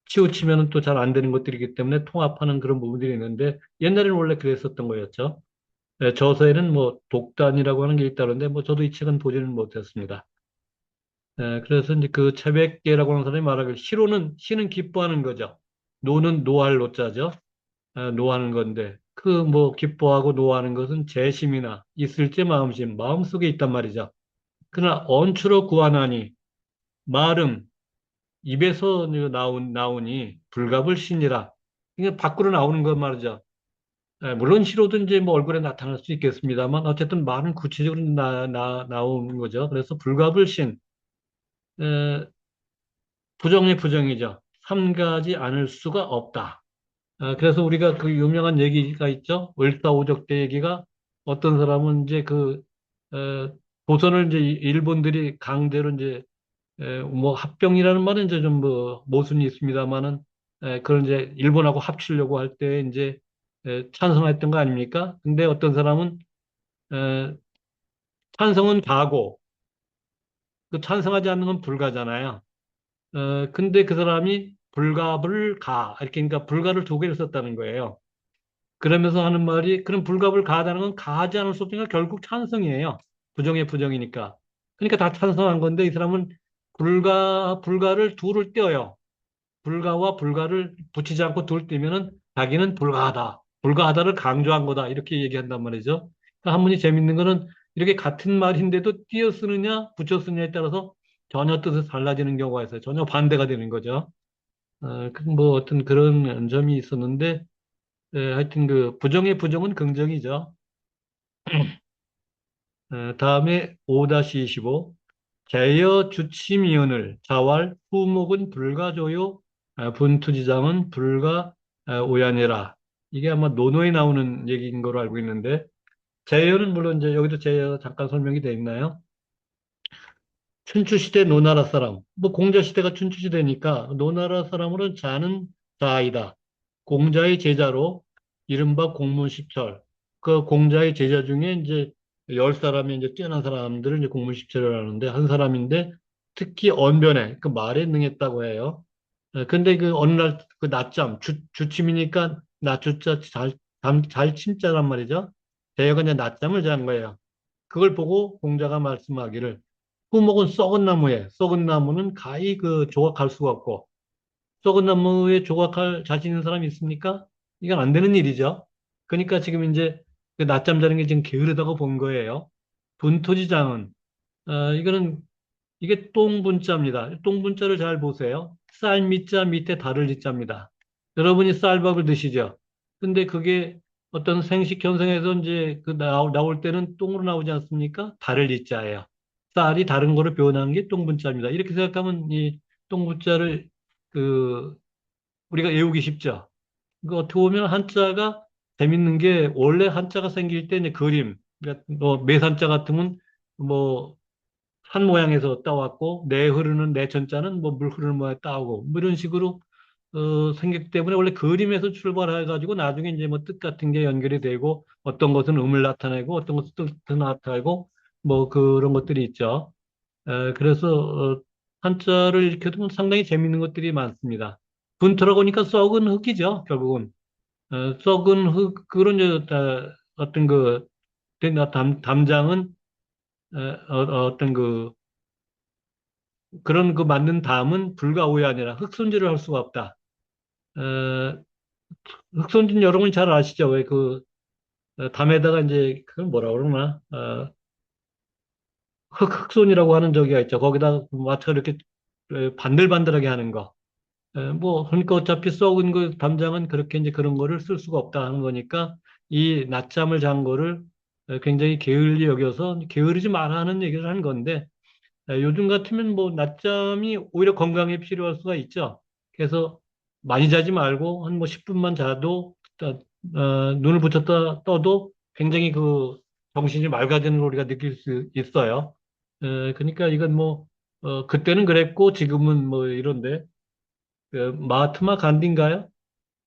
치우치면 또 잘 안 되는 것들이기 때문에 통합하는 그런 부분들이 있는데 옛날에는 원래 그랬었던 거였죠. 저서에는 뭐 독단이라고 하는 게 있다는데 뭐 저도 이 책은 보지는 못했습니다. 그래서 이제 그 채백계라고 하는 사람이 말하길 시는 기뻐하는 거죠. 노는 노할 노자죠. 노하는 건데 그 뭐 기뻐하고 노하는 것은 재심이나 있을지 마음심 마음속에 있단 말이죠. 그러나 언추로 구하나니 말은 입에서 나오니 불갑을신이라. 이게 밖으로 나오는 것 말이죠. 물론 시로도 이제 뭐 얼굴에 나타날 수 있겠습니다만 어쨌든 말은 구체적으로 나오는 거죠. 그래서 불갑을신, 에, 부정의 부정이죠. 삼가지 않을 수가 없다. 그래서 우리가 그 유명한 얘기가 있죠. 을사오적대 얘기가 어떤 사람은 이제 에, 조선을 이제 일본들이 강제로 이제 뭐 합병이라는 말은 이제 좀 뭐 모순이 있습니다만은 그런 이제 일본하고 합치려고 할 때 이제 찬성했던 거 아닙니까? 근데 어떤 사람은 에, 찬성은 가고 그 찬성하지 않는 건 불가잖아요. 근데 그 사람이 불가불 가 이렇게 그러니까 불가를 두 개를 썼다는 거예요. 그러면서 하는 말이 그럼 불가불 가하다는 건 가하지 않을 수 없으니까 결국 찬성이에요. 부정의 부정이니까. 그러니까 다 찬성한 건데 이 사람은 불가를 둘을 떼어요. 불가와 불가를 붙이지 않고 둘 떼면은 자기는 불가하다. 불가하다를 강조한 거다. 이렇게 얘기한단 말이죠. 그러니까 한문이 재밌는 거는 이렇게 같은 말인데도 띄어 쓰느냐, 붙여 쓰느냐에 따라서 전혀 뜻이 달라지는 경우가 있어요. 전혀 반대가 되는 거죠. 뭐 어떤 그런 점이 있었는데, 하여튼 그 부정의 부정은 긍정이죠. 다음에 5-25. 제여 주치미언을 자왈 후목은 불가조요 분투지장은 불가 오야내라. 이게 아마 논어에 나오는 얘기인 거로 알고 있는데 제여는 물론 이제 여기도 제여 잠깐 설명이 돼 있나요? 춘추시대 노나라 사람. 뭐 공자시대가 춘추시대니까 노나라 사람으로는 자는 자아이다. 공자의 제자로 이른바 공문십철. 그 공자의 제자 중에 이제 10사람이 이제 뛰어난 사람들을 이제 공문십체를 하는데 한 사람인데 특히 언변에 그 말에 능했다고 해요. 근데 그 어느 날 그 낮잠 주침이니까 낮주자 잘 침자란 말이죠. 대여가 이제 낮잠을 잔 거예요. 그걸 보고 공자가 말씀하기를 후목은 썩은 나무에 썩은 나무는 가히 그 조각할 수가 없고 썩은 나무에 조각할 자신 있는 사람이 있습니까? 이건 안 되는 일이죠. 그러니까 지금 이제 그 낮잠 자는 게 지금 게으르다고 본 거예요. 분토지장은 이거는 이게 똥분자입니다. 똥분자를 잘 보세요. 쌀 밑자 밑에 달을 짓자입니다. 여러분이 쌀밥을 드시죠? 근데 그게 어떤 생식 현상에서 이제 그 나올 때는 똥으로 나오지 않습니까? 달을 짓자예요. 쌀이 다른 거로 변하는 게 똥분자입니다. 이렇게 생각하면 이 똥분자를 그 우리가 외우기 쉽죠. 그 어떻게 보면 한자가 재밌는 게 원래 한자가 생길 때 이제 그림, 그러니까 뭐 매산자 같으면 뭐 산 모양에서 따왔고 내 흐르는 내천자는 뭐 물 흐르는 모양에 따오고 뭐 이런 식으로 생겼기 때문에 원래 그림에서 출발해가지고 나중에 이제 뭐 뜻 같은 게 연결이 되고 어떤 것은 음을 나타내고 어떤 것은 뜻을 나타내고 뭐 그런 것들이 있죠. 그래서 한자를 이렇게 두면 상당히 재밌는 것들이 많습니다. 분토라고 하니까 썩은 흙이죠, 결국은. 썩은 흙, 그런 어떤 그 담장은 어떤 그런 그 만든 담은 불과 오해 아니라 흙손질을 할 수가 없다. 어, 흙손질 여러분 잘 아시죠? 왜 그 담에다가 이제 그걸 뭐라 그러나 흙손이라고 하는 저기가 있죠. 거기다 마치 이렇게 반들반들하게 하는 거. 뭐 그러니까 어차피 썩은 그 담장은 그렇게 이제 그런 거를 쓸 수가 없다 하는 거니까 이 낮잠을 잔 거를 굉장히 게을리 여겨서 게으르지 마라 하는 얘기를 하는 건데 요즘 같으면 뭐 낮잠이 오히려 건강에 필요할 수가 있죠. 그래서 많이 자지 말고 한 뭐 10분만 자도 눈을 붙였다 떠도 굉장히 그 정신이 맑아지는 걸 우리가 느낄 수 있어요. 그러니까 이건 뭐 그때는 그랬고 지금은 뭐 이런데 마하트마 간디인가요?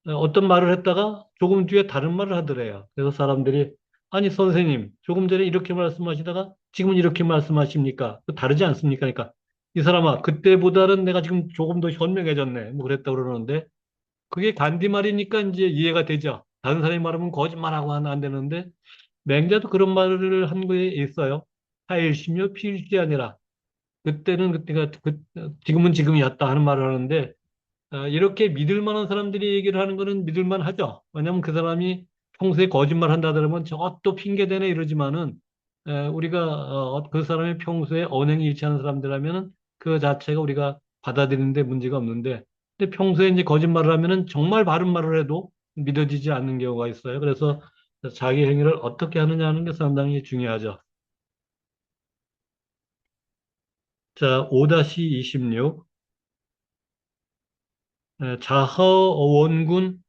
어떤 말을 했다가 조금 뒤에 다른 말을 하더래요. 그래서 사람들이 아니 선생님 조금 전에 이렇게 말씀하시다가 지금은 이렇게 말씀하십니까? 그 다르지 않습니까? 그러니까 이 사람아 그때보다는 내가 지금 조금 더 현명해졌네. 뭐 그랬다 그러는데 그게 간디 말이니까 이제 이해가 되죠. 다른 사람이 말하면 거짓말하고 하면 안 되는데 맹자도 그런 말을 한 거에 있어요. 타일시며 필시 아니라 그때는 그때가 지금은 지금이었다 하는 말을 하는데 이렇게 믿을 만한 사람들이 얘기를 하는 거는 믿을 만하죠. 왜냐하면 그 사람이 평소에 거짓말 한다 그러면 저것도 핑계대네 이러지만은 우리가 그 사람이 평소에 언행이 일치하는 사람들하면은 그 자체가 우리가 받아들이는데 문제가 없는데 근데 평소에 이제 거짓말을 하면은 정말 바른 말을 해도 믿어지지 않는 경우가 있어요. 그래서 자기 행위를 어떻게 하느냐 하는 게 상당히 중요하죠. 자, 5-26 자허원군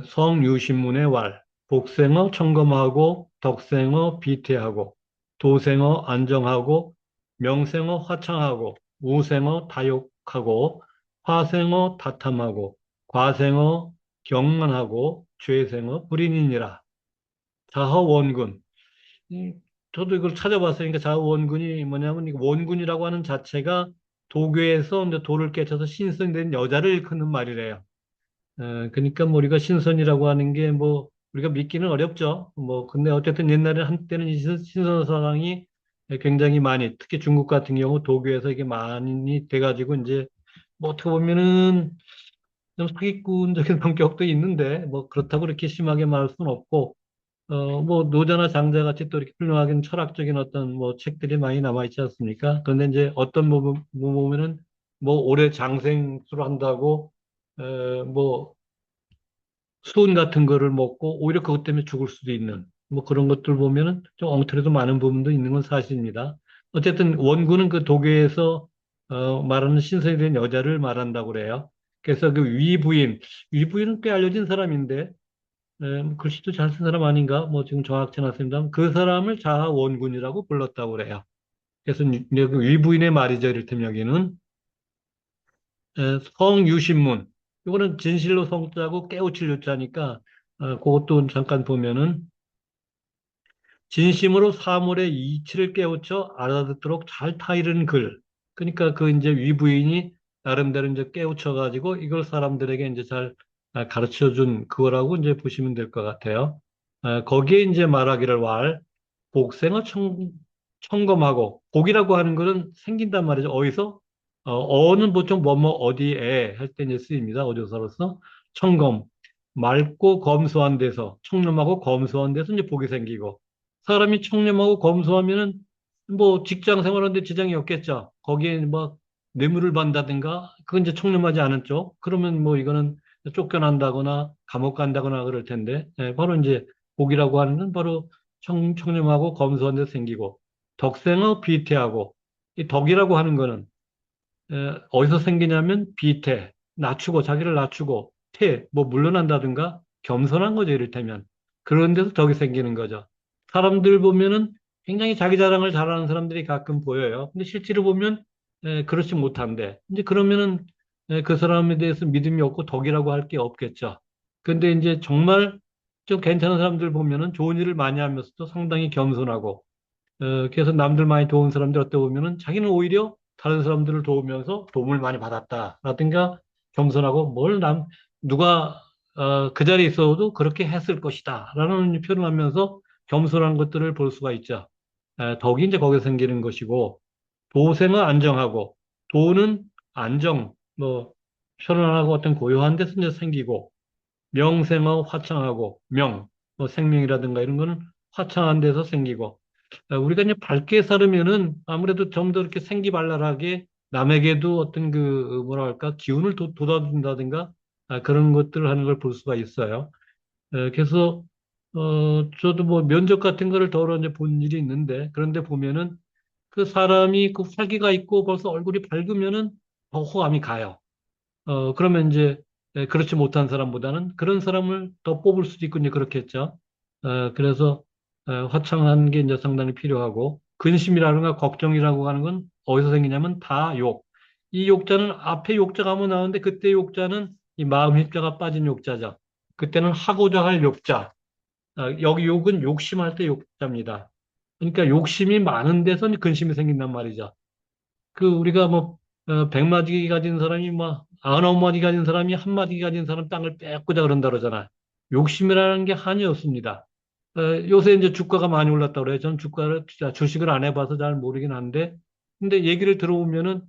성유신문의 왈, 복생어 청검하고 덕생어 비태하고 도생어 안정하고 명생어 화창하고 우생어 다욕하고 화생어 다탐하고 과생어 경만하고 죄생어 불인이니라. 자허원군. 이, 저도 이걸 찾아봤으니까 자허원군이 뭐냐면 이 원군이라고 하는 자체가 도교에서 이제 도를 깨쳐서 신성된 여자를 일컫는 말이래요. 그러니까 뭐 우리가 신선이라고 하는 게 뭐 우리가 믿기는 어렵죠. 뭐 근데 어쨌든 옛날에 한때는 이 신선 사상이 굉장히 많이 특히 중국 같은 경우 도교에서 이게 많이 돼가지고 이제 뭐 어떻게 보면은 좀 사기꾼적인 성격도 있는데 뭐 그렇다고 그렇게 심하게 말할 수는 없고 뭐 노자나 장자 같이 또 이렇게 훌륭하게 철학적인 어떤 뭐 책들이 많이 남아 있지 않습니까? 그런데 이제 어떤 보면은 뭐 올해 장생수를 한다고 뭐 수은 같은 거를 먹고 오히려 그것 때문에 죽을 수도 있는 뭐 그런 것들 보면은 좀 엉터리도 많은 부분도 있는 건 사실입니다. 어쨌든 원군은 그 독일에서 말하는 신성이 된 여자를 말한다고 그래요. 그래서 그 위부인은 꽤 알려진 사람인데 글씨도 잘 쓴 사람 아닌가? 뭐 지금 정확치 않습니다. 그 사람을 자하 원군이라고 불렀다고 그래요. 그래서 이제 그 위부인의 말이죠. 이를테면 여기는 성유신문. 이거는 진실로 성자고 깨우칠 유자니까 그것도 잠깐 보면은 진심으로 사물의 이치를 깨우쳐 알아듣도록 잘 타이른 글. 그러니까 그 이제 위부인이 나름대로 이제 깨우쳐가지고 이걸 사람들에게 이제 잘 가르쳐 준 그거라고 이제 보시면 될 것 같아요. 거기에 이제 말하기를 복생어 청검하고, 복이라고 하는 것은 생긴단 말이죠. 어디서? 어는 보통 뭐뭐 어디에 할 때 이제 쓰입니다. 어조사로서. 청검. 맑고 검소한 데서, 청렴하고 검소한 데서 이제 복이 생기고, 사람이 청렴하고 검소하면은 뭐 직장 생활하는데 지장이 없겠죠. 거기에 뭐 뇌물을 받는다든가, 그건 이제 청렴하지 않은 쪽. 그러면 뭐 이거는 쫓겨난다거나 감옥 간다거나 그럴 텐데, 바로 이제 복이라고 하는 건 바로 청렴하고 검소한 데 생기고, 덕생어 비태하고, 이 덕이라고 하는 거는 어디서 생기냐면 비태, 낮추고 자기를 낮추고 뭐 물러난다든가 겸손한 거죠, 이를테면. 그런 데서 덕이 생기는 거죠. 사람들 보면은 굉장히 자기 자랑을 잘하는 사람들이 가끔 보여요. 근데 실제로 보면 그렇지 못한데, 이제 그러면은 그 사람에 대해서 믿음이 없고 덕이라고 할 게 없겠죠. 근데 이제 정말 좀 괜찮은 사람들 보면은 좋은 일을 많이 하면서도 상당히 겸손하고, 그래서 남들 많이 도운 사람들 어떻게 보면은 자기는 오히려 다른 사람들을 도우면서 도움을 많이 받았다라든가, 겸손하고 누가 그 자리에 있어도 그렇게 했을 것이다 라는 표현을 하면서 겸손한 것들을 볼 수가 있죠. 덕이 이제 거기서 생기는 것이고, 도생은 안정하고, 도는 안정, 뭐 편안하고 어떤 고요한 데서 이제 생기고, 명생어 화창하고, 뭐 생명이라든가 이런 거는 화창한 데서 생기고, 우리가 이제 밝게 살으면은 아무래도 좀 더 이렇게 생기발랄하게 남에게도 어떤 그 뭐랄까 기운을 돋아준다든가, 그런 것들을 하는 걸 볼 수가 있어요. 그래서 저도 뭐 면접 같은 거를 더러 이제 본 일이 있는데, 그런데 보면은 그 사람이 그 활기가 있고 벌써 얼굴이 밝으면은 더 호감이 가요. 그러면 이제 그렇지 못한 사람보다는 그런 사람을 더 뽑을 수도 있고 이제 그렇겠죠. 그래서 화창한 게 이제 상당히 필요하고, 근심이라든가 걱정이라고 하는 건 어디서 생기냐면 다 욕. 이 욕자는 앞에 욕자가 한번 나오는데, 그때 욕자는 이 마음 힘자가 빠진 욕자죠. 그때는 하고자 할 욕자. 여기 욕은 욕심할 때 욕자입니다. 그러니까 욕심이 많은 데서 이제 근심이 생긴단 말이죠. 그 우리가 뭐 100마디 가진 사람이 뭐 99마디 가진 사람이 한 마디 가진 사람 땅을 뺏고자 그런다 그러잖아. 욕심이라는 게 한이 없습니다. 요새 이제 주가가 많이 올랐다고 그래요. 전 주식을 안 해봐서 잘 모르긴 한데, 근데 얘기를 들어보면은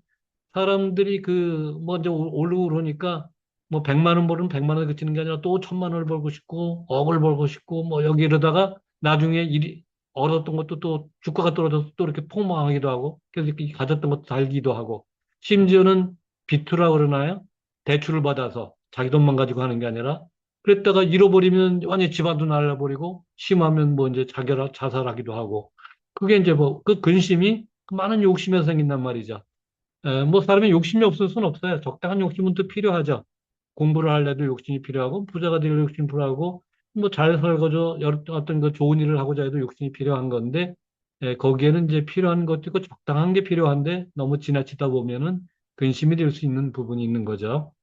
사람들이 그 먼저 오르고 그러니까 뭐 100만 원 벌으면 100만 원에 그치는 게 아니라 또 1000만 원을 벌고 싶고 억을 벌고 싶고 뭐 여기 이러다가 나중에 일이 얻었던 것도 또 주가가 떨어져서 또 이렇게 폭망하기도 하고, 그래서 이렇게 가졌던 것도 달기도 하고, 심지어는 비투라 그러나요? 대출을 받아서 자기 돈만 가지고 하는 게 아니라, 그랬다가 잃어버리면 완전히 집안도 날라버리고, 심하면 뭐 이제 자살하기도 하고, 그게 이제 뭐 그 근심이 그 많은 욕심에서 생긴단 말이죠. 뭐 사람이 욕심이 없을 수는 없어요. 적당한 욕심은 또 필요하죠. 공부를 하려도 욕심이 필요하고, 부자가 되려도 욕심이 필요하고, 뭐 잘 살고자 어떤 그 좋은 일을 하고자 해도 욕심이 필요한 건데, 거기에는 이제 필요한 것도 있고 적당한 게 필요한데 너무 지나치다 보면은 근심이 될 수 있는 부분이 있는 거죠.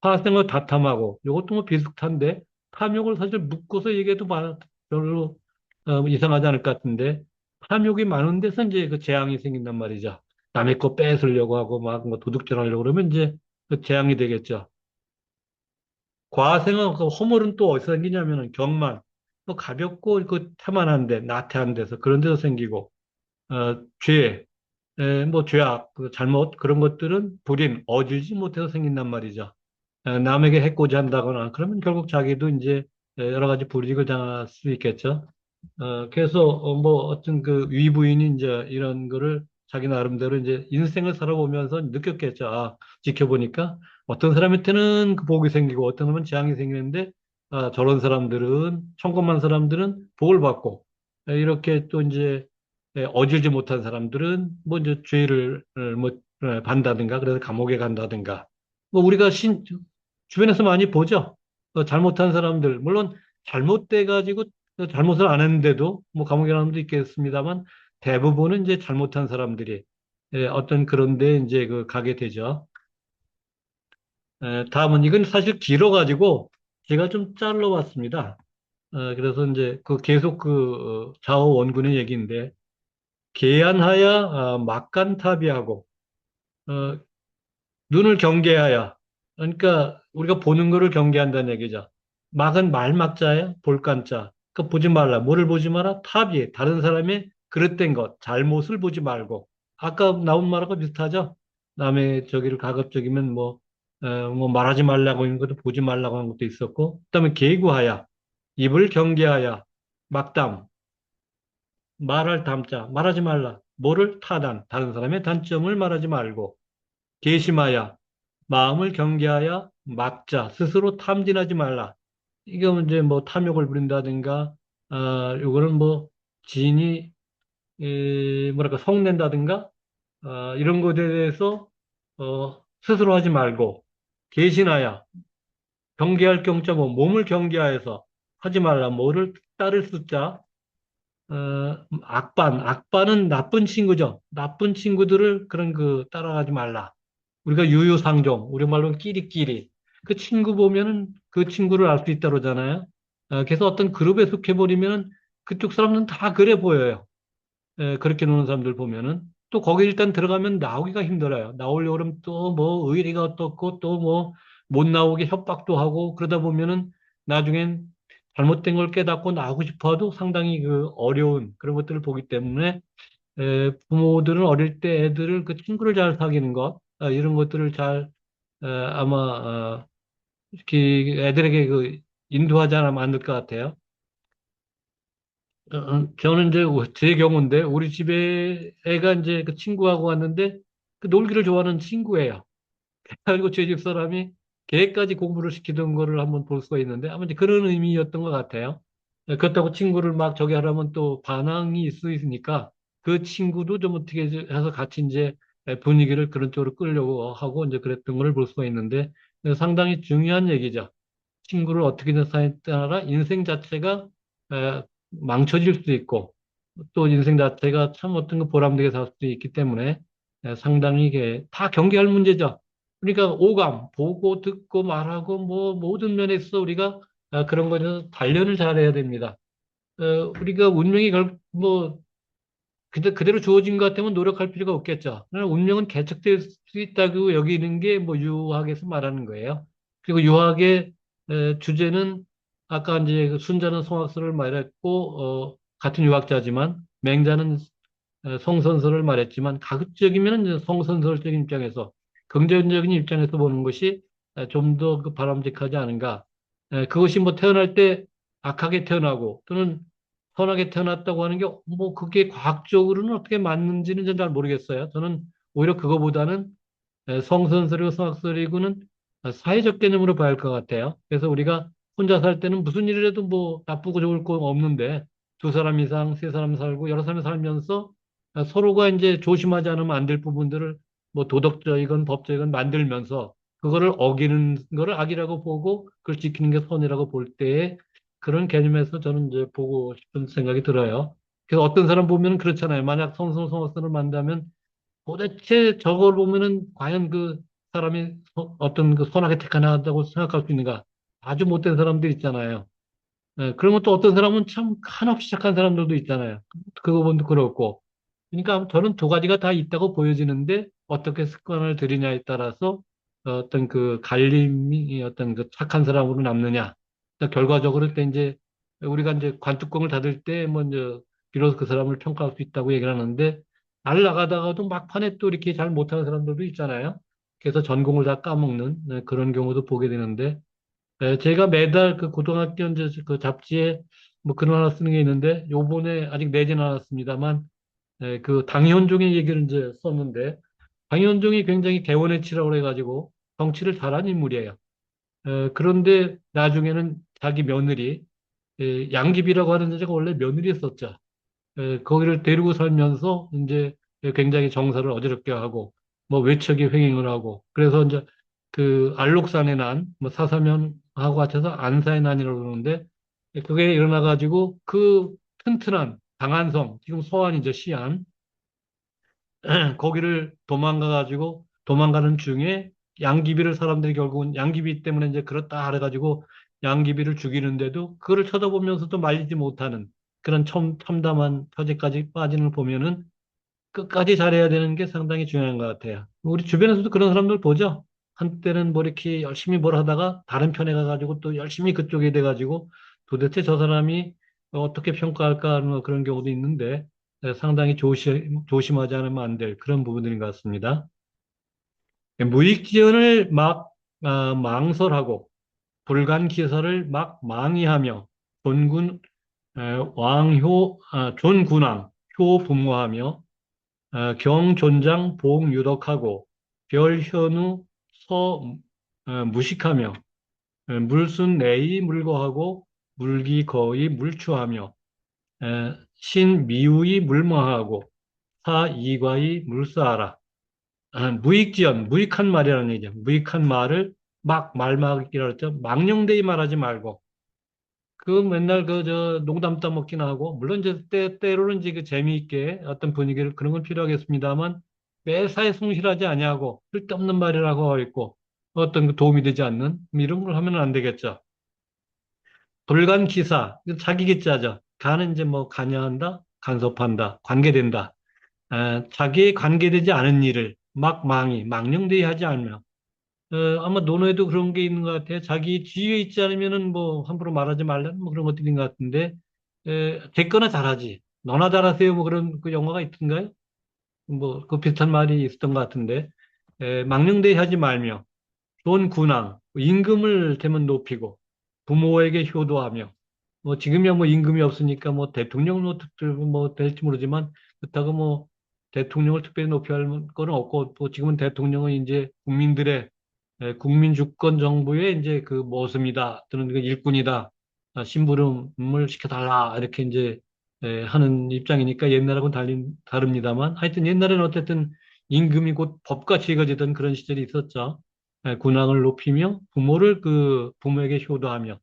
화생을 다탐하고, 이것도 뭐 비슷한데, 탐욕을 사실 묶어서 얘기해도 별로 이상하지 않을 것 같은데, 탐욕이 많은 데서 이제 그 재앙이 생긴단 말이죠. 남의 거 뺏으려고 하고 막 뭐 도둑질 하려고 그러면 이제 그 재앙이 되겠죠. 과생은 그 허물은 또 어디서 생기냐면은 경만, 또 가볍고 그 태만한데 나태한 데서 그런 데서 생기고, 죄, 뭐 죄악, 그 잘못 그런 것들은 불인, 어질지 못해서 생긴단 말이죠. 남에게 해코지 한다거나 그러면 결국 자기도 이제 여러 가지 불이익을 당할 수 있겠죠. 그래서 뭐 어떤 그 위부인이 이제 이런 거를 자기 나름대로 이제 인생을 살아보면서 느꼈겠죠. 지켜보니까 어떤 사람한테는 그 복이 생기고 어떤 사람은 재앙이 생기는데, 저런 사람들은, 천공만 사람들은 복을 받고, 이렇게 또 이제 어질지 못한 사람들은 뭐 이제 죄를 뭐 받는다든가, 그래서 감옥에 간다든가, 뭐 우리가 주변에서 많이 보죠. 잘못한 사람들, 물론 잘못돼 가지고 잘못을 안 했는데도 뭐 감옥에 가는 사람도 있겠습니다만, 대부분은 이제 잘못한 사람들이 어떤 그런데 이제 그 가게 되죠. 다음은 이건 사실 길어가지고 제가 좀 잘라왔습니다. 그래서 이제 그 계속 그 좌우 원군의 얘기인데, 계안하야 막간타비하고, 어, 눈을 경계하야. 그러니까 우리가 보는 거를 경계한다는 얘기죠. 막은 말막자야, 볼간자. 그 보지 말라. 뭐를 보지 마라? 탑이 다른 사람의 그릇된 것, 잘못을 보지 말고. 아까 나온 말하고 비슷하죠? 남의 저기를 가급적이면 뭐 말하지 말라고 하는 것도 보지 말라고 하는 것도 있었고, 그다음에 계구하야, 입을 경계하야, 막담, 말할 담자, 말하지 말라. 뭐를 타단, 다른 사람의 단점을 말하지 말고. 계심하야, 마음을 경계하여 막자, 스스로 탐진하지 말라. 이게 이제 뭐 탐욕을 부린다든가, 요거는 뭐 지인이, 뭐랄까, 성낸다든가, 이런 것에 대해서, 스스로 하지 말고, 계신하야, 경계할 경자 뭐, 몸을 경계하여서 하지 말라. 뭐를 따를 숫자, 악반은 나쁜 친구죠. 나쁜 친구들을 그런 그 따라가지 말라. 우리가 유유상종, 우리말로는 끼리끼리. 그 친구 보면은 그 친구를 알 수 있다 그러잖아요. 그래서 어떤 그룹에 속해버리면 그쪽 사람들은 다 그래 보여요. 그렇게 노는 사람들 보면은. 또 거기 일단 들어가면 나오기가 힘들어요. 나오려고 그러면 또 뭐 의리가 어떻고 또 뭐 못 나오게 협박도 하고 그러다 보면은 나중엔 잘못된 걸 깨닫고 나오고 싶어 도 상당히 그 어려운 그런 것들을 보기 때문에 부모들은 어릴 때 애들을 그 친구를 잘 사귀는 것, 이런 것들을 잘, 아마, 이렇게 애들에게 그 인도하지 않으면 안 될 것 같아요. 저는 이제 제 경우인데, 우리 집에 애가 이제 그 친구하고 왔는데, 그 놀기를 좋아하는 친구예요. 그리고 제 집 사람이 걔까지 공부를 시키던 거를 한번 볼 수가 있는데, 아마 이제 그런 의미였던 것 같아요. 그렇다고 친구를 막 저기 하려면 또 반항이 있을 수 있으니까 그 친구도 좀 어떻게 해서 같이 이제 분위기를 그런 쪽으로 끌려고 하고 이제 그랬던 걸 볼 수가 있는데 상당히 중요한 얘기죠. 친구를 어떻게 대하에 따라 인생 자체가 망쳐질 수도 있고 또 인생 자체가 참 어떤 거 보람되게 살 수도 있기 때문에 상당히 이게 다 경계할 문제죠. 그러니까 오감, 보고 듣고 말하고 뭐 모든 면에서 우리가 그런 거에 대해서 단련을 잘해야 됩니다. 우리가 운명이 그대로 주어진 것 같으면 노력할 필요가 없겠죠. 그러나 운명은 개척될 수 있다고 여기는 게 뭐 유학에서 말하는 거예요. 그리고 유학의 주제는 아까 이제 그 순자는 성악설을 말했고, 같은 유학자지만 맹자는 성선설을 말했지만 가급적이면 성선설적인 입장에서 긍정적인 입장에서 보는 것이 좀 더 그 바람직하지 않은가. 그것이 뭐 태어날 때 악하게 태어나고 또는 선하게 태어났다고 하는 게 뭐 그게 과학적으로는 어떻게 맞는지는 저는 잘 모르겠어요. 저는 오히려 그거보다는 성선설이고 성악설이고는 사회적 개념으로 봐야 할 것 같아요. 그래서 우리가 혼자 살 때는 무슨 일이라도 뭐 나쁘고 좋을 거 없는데 두 사람 이상, 세 사람 살고 여러 사람 살면서 서로가 이제 조심하지 않으면 안 될 부분들을 뭐 도덕적이건 법적이건 만들면서 그거를 어기는 거를 악이라고 보고 그걸 지키는 게 선이라고 볼 때에 그런 개념에서 저는 이제 보고 싶은 생각이 들어요. 그래서 어떤 사람 보면 그렇잖아요. 만약 성성성악설을 만다면 도대체 저걸 보면은 과연 그 사람이 어떤 그 선하게 택하나다고 생각할 수 있는가? 아주 못된 사람들 있잖아요. 그러면 또 어떤 사람은 참 한없이 착한 사람들도 있잖아요. 그거 보면 그렇고. 그러니까 저는 두 가지가 다 있다고 보여지는데 어떻게 습관을 들이냐에 따라서 어떤 그 갈림이 어떤 그 착한 사람으로 남느냐. 그러니까 결과적으로 때 이제 우리가 이제 관뚜껑을 닫을 때 먼저 비로소 그 사람을 평가할 수 있다고 얘기를 하는데 날 나가다가도 막판에 또 이렇게 잘 못하는 사람들도 있잖아요. 그래서 전공을 다 까먹는 그런 경우도 보게 되는데 제가 매달 그 고등학교 이제 그 잡지에 뭐 글 하나 쓰는 게 있는데 요번에 아직 내지는 않았습니다만 그 당현종의 얘기를 이제 썼는데 당현종이 굉장히 개원의 치라고 해가지고 정치를 잘한 인물이에요. 그런데 나중에는 자기 며느리 양귀비라고 하는 여자가 원래 며느리였었죠. 거기를 데리고 살면서 이제 굉장히 정서를 어지럽게 하고 뭐 외척이 횡행을 하고 그래서 이제 그 안록산의 난, 뭐 사사면하고 같아서 안사의 난이라고 그러는데 그게 일어나 가지고 그 튼튼한 방안성 지금 서안이죠 시안 거기를 도망가 가지고 도망가는 중에 양귀비를 사람들이 결국은 양귀비 때문에 이제 그렇다 그래 가지고 양귀비를 죽이는데도 그거를 쳐다보면서도 말리지 못하는 그런 참담한 처지까지 빠지는 걸 보면은 끝까지 잘해야 되는 게 상당히 중요한 것 같아요. 우리 주변에서도 그런 사람들 보죠. 한때는 뭐 이렇게 열심히 뭘 하다가 다른 편에 가가지고 또 열심히 그쪽에 돼가지고 도대체 저 사람이 어떻게 평가할까 하는 뭐 그런 경우도 있는데 상당히 조심하지 않으면 안 될 그런 부분들인 것 같습니다. 무익지연을 망설하고 불간기사를 막 망의하며 존군 존군왕 효부모하며 경존장 봉유덕하고 별현우 무식하며 물순 내이 물거하고 물기 거의 물추하며 신미우이 물머하고 사이과이 물사하라. 무익지연, 무익한 말이라는 얘기죠. 무익한 말을 막 말막이라 그랬죠. 망령되이 말하지 말고 그 맨날 농담 따먹기나 하고, 물론 이제 때로는 이제 그 재미있게 어떤 분위기를 그런 건 필요하겠습니다만, 매사에 성실하지 아니하고, 쓸데없는 말이라고 하고 있고, 어떤 그 도움이 되지 않는, 뭐 이런 걸 하면 안 되겠죠. 불간 기사, 이거 자기 기자죠. 간은 이제 뭐 관여한다, 간섭한다, 관계된다. 자기에 관계되지 않은 일을 망령되이 하지 않으며, 아마 논어에도 그런 게 있는 것 같아요. 자기 지위에 있지 않으면은 뭐 함부로 말하지 말라는 뭐 그런 것들인 것 같은데, 됐거나 잘하지. 너나 잘하세요. 뭐 그런 그 영화가 있던가요? 뭐 그 비슷한 말이 있었던 것 같은데, 망령되이 하지 말며, 좋은 군왕, 임금을 대면 높이고, 부모에게 효도하며, 뭐 지금이야 뭐 임금이 없으니까 뭐 대통령도 뭐 될지 모르지만, 그렇다고 뭐 대통령을 특별히 높여야 할 거는 없고, 또 지금은 대통령은 이제 국민들의 국민 주권 정부의 이제 그 모습이다 또는 그 일꾼이다 심부름을 시켜달라 이렇게 이제 하는 입장이니까 옛날하고는 다릅니다만 하여튼 옛날에는 어쨌든 임금이 곧 법같이 이어지던 그런 시절이 있었죠. 군왕을 높이며 부모에게 효도하며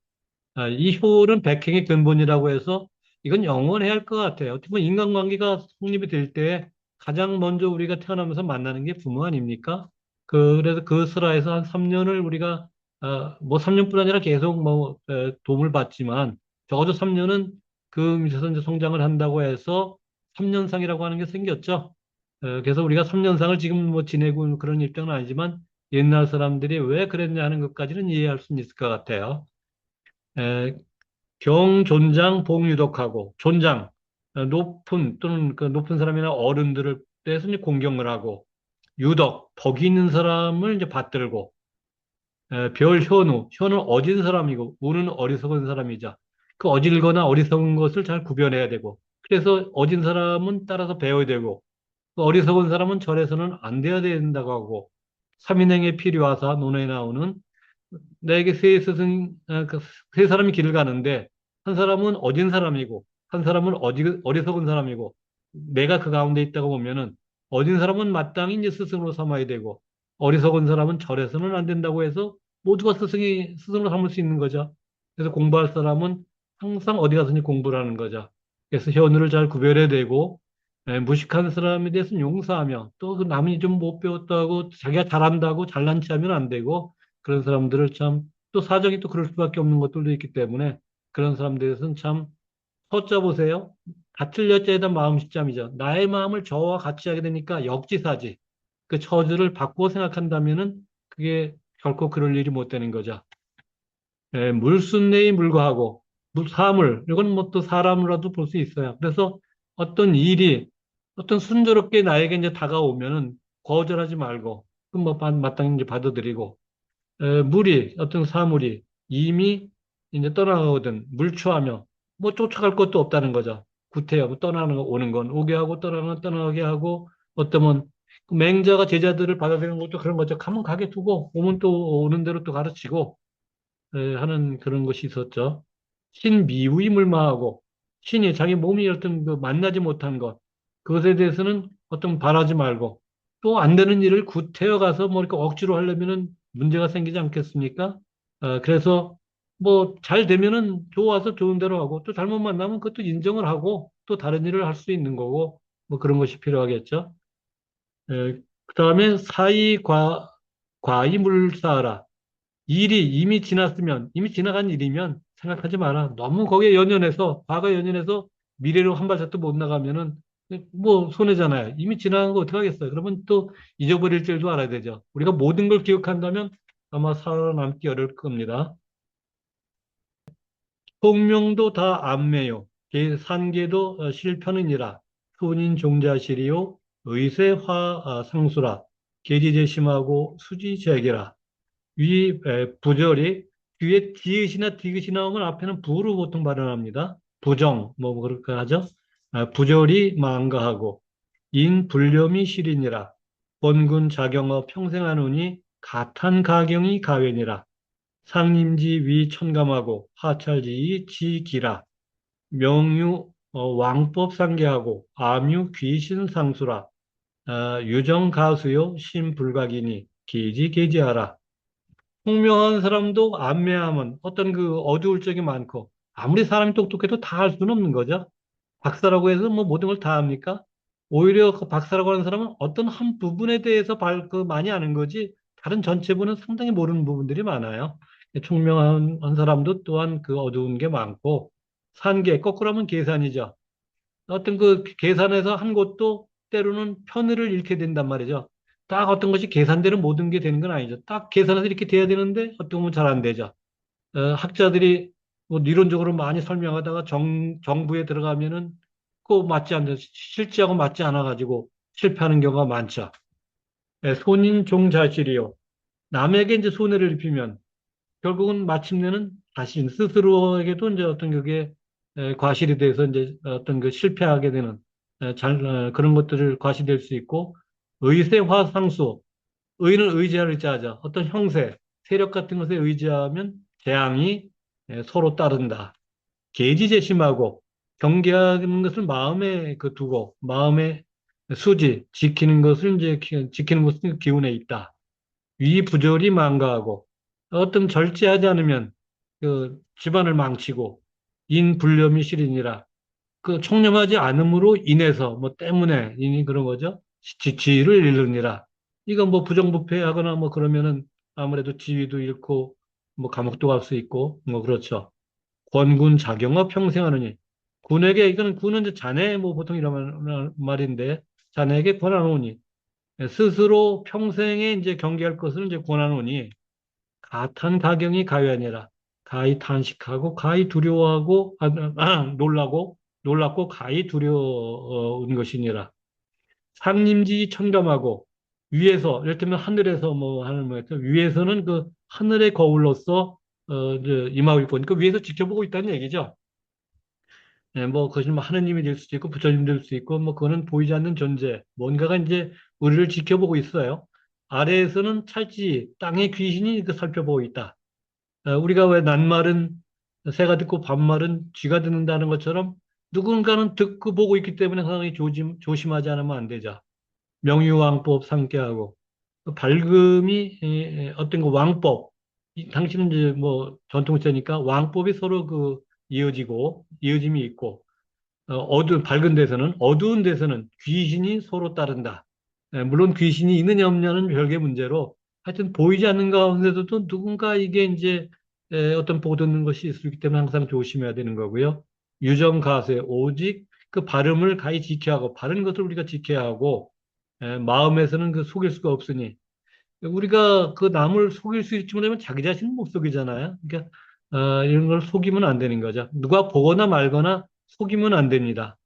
이 효는 백행의 근본이라고 해서 이건 영원해야 할 것 같아요. 어떻게 보면 인간관계가 성립이 될 때 가장 먼저 우리가 태어나면서 만나는 게 부모 아닙니까? 그래서 그 슬하에서 한 3년을 우리가 뭐 3년뿐 아니라 계속 뭐 도움을 받지만 적어도 3년은 그 밑에서 이제 성장을 한다고 해서 3년상이라고 하는 게 생겼죠. 그래서 우리가 3년상을 지금 뭐 지내고 그런 입장은 아니지만 옛날 사람들이 왜 그랬냐 하는 것까지는 이해할 수는 있을 것 같아요. 에, 경존장 봉유독하고 존장 높은 또는 그 높은 사람이나 어른들을 대해서 이제 공경을 하고 유덕 덕이 있는 사람을 이제 받들고 별현우는 어진 사람이고 우는 어리석은 사람이자 그 어질거나 어리석은 것을 잘 구별해야 되고 그래서 어진 사람은 따라서 배워야 되고 그 어리석은 사람은 절에서는 안 돼야 된다고 하고 삼인행에 필요하사 논에 나오는 내게 세 사람이 길을 가는데, 한 사람은 어진 사람이고, 한 사람은 어리석은 사람이고, 내가 그 가운데 있다고 보면은, 어진 사람은 마땅히 이제 스승으로 삼아야 되고, 어리석은 사람은 절에서는 안 된다고 해서, 모두가 스승으로 삼을 수 있는 거죠. 그래서 공부할 사람은 항상 어디 가서든지 공부를 하는 거죠. 그래서 현우를 잘 구별해야 되고, 무식한 사람에 대해서는 용서하며, 또 그 남이 좀 못 배웠다고, 자기가 잘한다고 잘난 체 하면 안 되고, 그런 사람들을 참, 또 사정이 또 그럴 수밖에 없는 것들도 있기 때문에 그런 사람들에서는 참, 서자 보세요. 같을 여자에다 마음 시점이죠. 나의 마음을 저와 같이 하게 되니까 역지사지. 그 처지를 바꾸어 생각한다면은 그게 결코 그럴 일이 못 되는 거죠. 물순내에 물거하고, 사물, 이건 뭐 또 사람으로도 볼 수 있어요. 그래서 어떤 일이, 어떤 순조롭게 나에게 이제 다가오면은 거절하지 말고, 그 뭐 마땅히 이제 받아들이고, 어떤 사물이 이미 이제 떠나가거든, 물추하며, 뭐 쫓아갈 것도 없다는 거죠. 구태여, 오는 건 오게 하고, 떠나는 건 떠나게 하고, 어쩌면, 그 맹자가 제자들을 받아들이는 것도 그런 거죠. 가면 가게 두고, 오면 또 오는 대로 또 가르치고, 하는 그런 것이 있었죠. 신미우이 물마하고, 신이 자기 몸이 어떤 그 만나지 못한 것, 그것에 대해서는 어떤 바라지 말고, 또 안 되는 일을 구태여 가서 뭐 이렇게 억지로 하려면은 문제가 생기지 않겠습니까? 그래서 뭐 잘 되면은 좋아서 좋은 대로 하고, 또 잘못 만나면 그것도 인정을 하고, 또 다른 일을 할 수 있는 거고, 뭐 그런 것이 필요하겠죠. 그 다음에 과이 물사하라. 일이 이미 지났으면, 이미 지나간 일이면 생각하지 마라. 너무 거기에 연연해서, 과거에 연연해서 미래로 한 발짝도 못 나가면은 뭐 손해잖아요. 이미 지나간 거 어떡하겠어요. 그러면 또 잊어버릴 줄도 알아야 되죠. 우리가 모든 걸 기억한다면 아마 살아남기 어려울 겁니다. 통명도 다 안매요. 산계도 실편이니라. 손인 종자시리요. 의세화 상수라. 계지재심하고 수지재계라. 위 부절이 뒤에 디귿이나 디귿이 나오면 앞에는 부로 보통 발음합니다. 부정 뭐 그렇게 하죠. 부절이 망가하고 인 불렴이 실이니라. 본군 자경어 평생하노니 가탄 가경이 가외니라. 상림지 위 천감하고 하찰지 지기라. 명유 왕법 상계하고 암유 귀신 상수라. 유정 가수요 신불각이니 기지개지하라. 총명한 사람도 안매하면 어떤 그 어두울 적이 많고 아무리 사람이 똑똑해도 다 할 수는 없는 거죠. 박사라고 해서 뭐 모든 걸 다 합니까? 오히려 그 박사라고 하는 사람은 어떤 한 부분에 대해서 많이 아는 거지 다른 전체부는 상당히 모르는 부분들이 많아요. 총명한 사람도 또한 그 어두운 게 많고 산계 거꾸로 하면 계산이죠. 어떤 그 계산에서 한 것도 때로는 편의를 잃게 된단 말이죠. 딱 어떤 것이 계산대로 모든 게 되는 건 아니죠. 딱 계산해서 이렇게 돼야 되는데 어떤 건 잘 안 되죠. 학자들이 뭐 이론적으로 많이 설명하다가 정부에 들어가면은 꼭 맞지 않는, 실제하고 맞지 않아가지고 실패하는 경우가 많죠. 손인 종자실이요. 남에게 이제 손해를 입히면 결국은 마침내는 자신 스스로에게도 이제 어떤 그게 과실이 돼서 이제 어떤 그 실패하게 되는 그런 것들을 과시될 수 있고 의세화상수 의는 의지할 의지하자 어떤 형세 세력 같은 것에 의지하면 재앙이 서로 따른다. 계지재심하고 경계하는 것을 마음에 그 두고 마음에 수지 지키는 것을 이제 지키는 것은 기운에 있다. 위부절이 망가하고 어떤 절제하지 않으면 그 집안을 망치고 인불념이 실이니라 그 청렴하지 않음으로 인해서 뭐 때문에 이니 그런 거죠. 지위를 잃느니라. 이건 뭐 부정부패하거나 뭐 그러면은 아무래도 지위도 잃고 뭐 감옥도 갈 수 있고 뭐 그렇죠. 권군 자경어 평생하느니 군에게 이거는 군은 이제 자네 뭐 보통 이런 말인데 자네에게 권하노니 스스로 평생에 이제 경계할 것을 이제 권하노니 가탄 가경이 가외하니라. 가히 탄식하고 가히 두려워하고 놀라고 놀랍고 가히 두려운 것이니라. 상림지 천감하고 위에서 이를테면 하늘에서 뭐 하는 뭐였죠? 위에서는 그 하늘의 거울로서 이제 임하고 있고 그러니까 위에서 지켜보고 있다는 얘기죠. 예, 뭐 그것이 뭐 하느님이 될 수도 있고 부처님 될 수 있고 뭐 그거는 보이지 않는 존재 뭔가가 이제 우리를 지켜보고 있어요. 아래에서는 찰지 땅의 귀신이 그 살펴보고 있다. 우리가 왜 낱말은 새가 듣고 반말은 쥐가 듣는다는 것처럼 누군가는 듣고 보고 있기 때문에 상당히 조심하지 않으면 안 되죠. 명유왕법 상계하고 그 밝음이 어떤 그 왕법 당신은 이제 뭐 전통세니까 왕법이 서로 그 이어지고 이어짐이 있고 어두운 밝은 데서는 어두운 데서는 귀신이 서로 따른다. 물론 귀신이 있느냐 없느냐는 별개 문제로 하여튼 보이지 않는 가운데서도 누군가 이게 이제 어떤 보도는 것이 있기 때문에 항상 조심해야 되는 거고요. 유정가세 오직 그 발음을 가히 지켜야 하고 바른 것을 우리가 지켜야 하고 마음에서는 그 속일 수가 없으니 우리가 그 남을 속일 수 있지 못하면 자기 자신은 못 속이잖아요. 그러니까 이런 걸 속이면 안 되는 거죠. 누가 보거나 말거나 속이면 안 됩니다.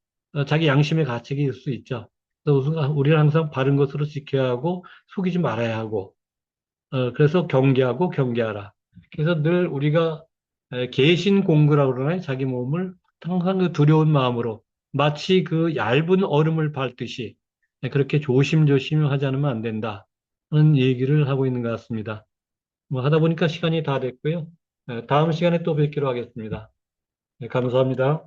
자기 양심의 가책이 있을 수 있죠. 그래서 우리는 항상 바른 것으로 지켜야 하고 속이지 말아야 하고 그래서 경계하고 경계하라. 그래서 늘 우리가 개신 공부라고 그러나요? 자기 몸을 항상 그 두려운 마음으로 마치 그 얇은 얼음을 밟듯이 그렇게 조심조심 하지 않으면 안 된다. 는 얘기를 하고 있는 것 같습니다. 뭐 하다 보니까 시간이 다 됐고요. 다음 시간에 또 뵙기로 하겠습니다. 네, 감사합니다.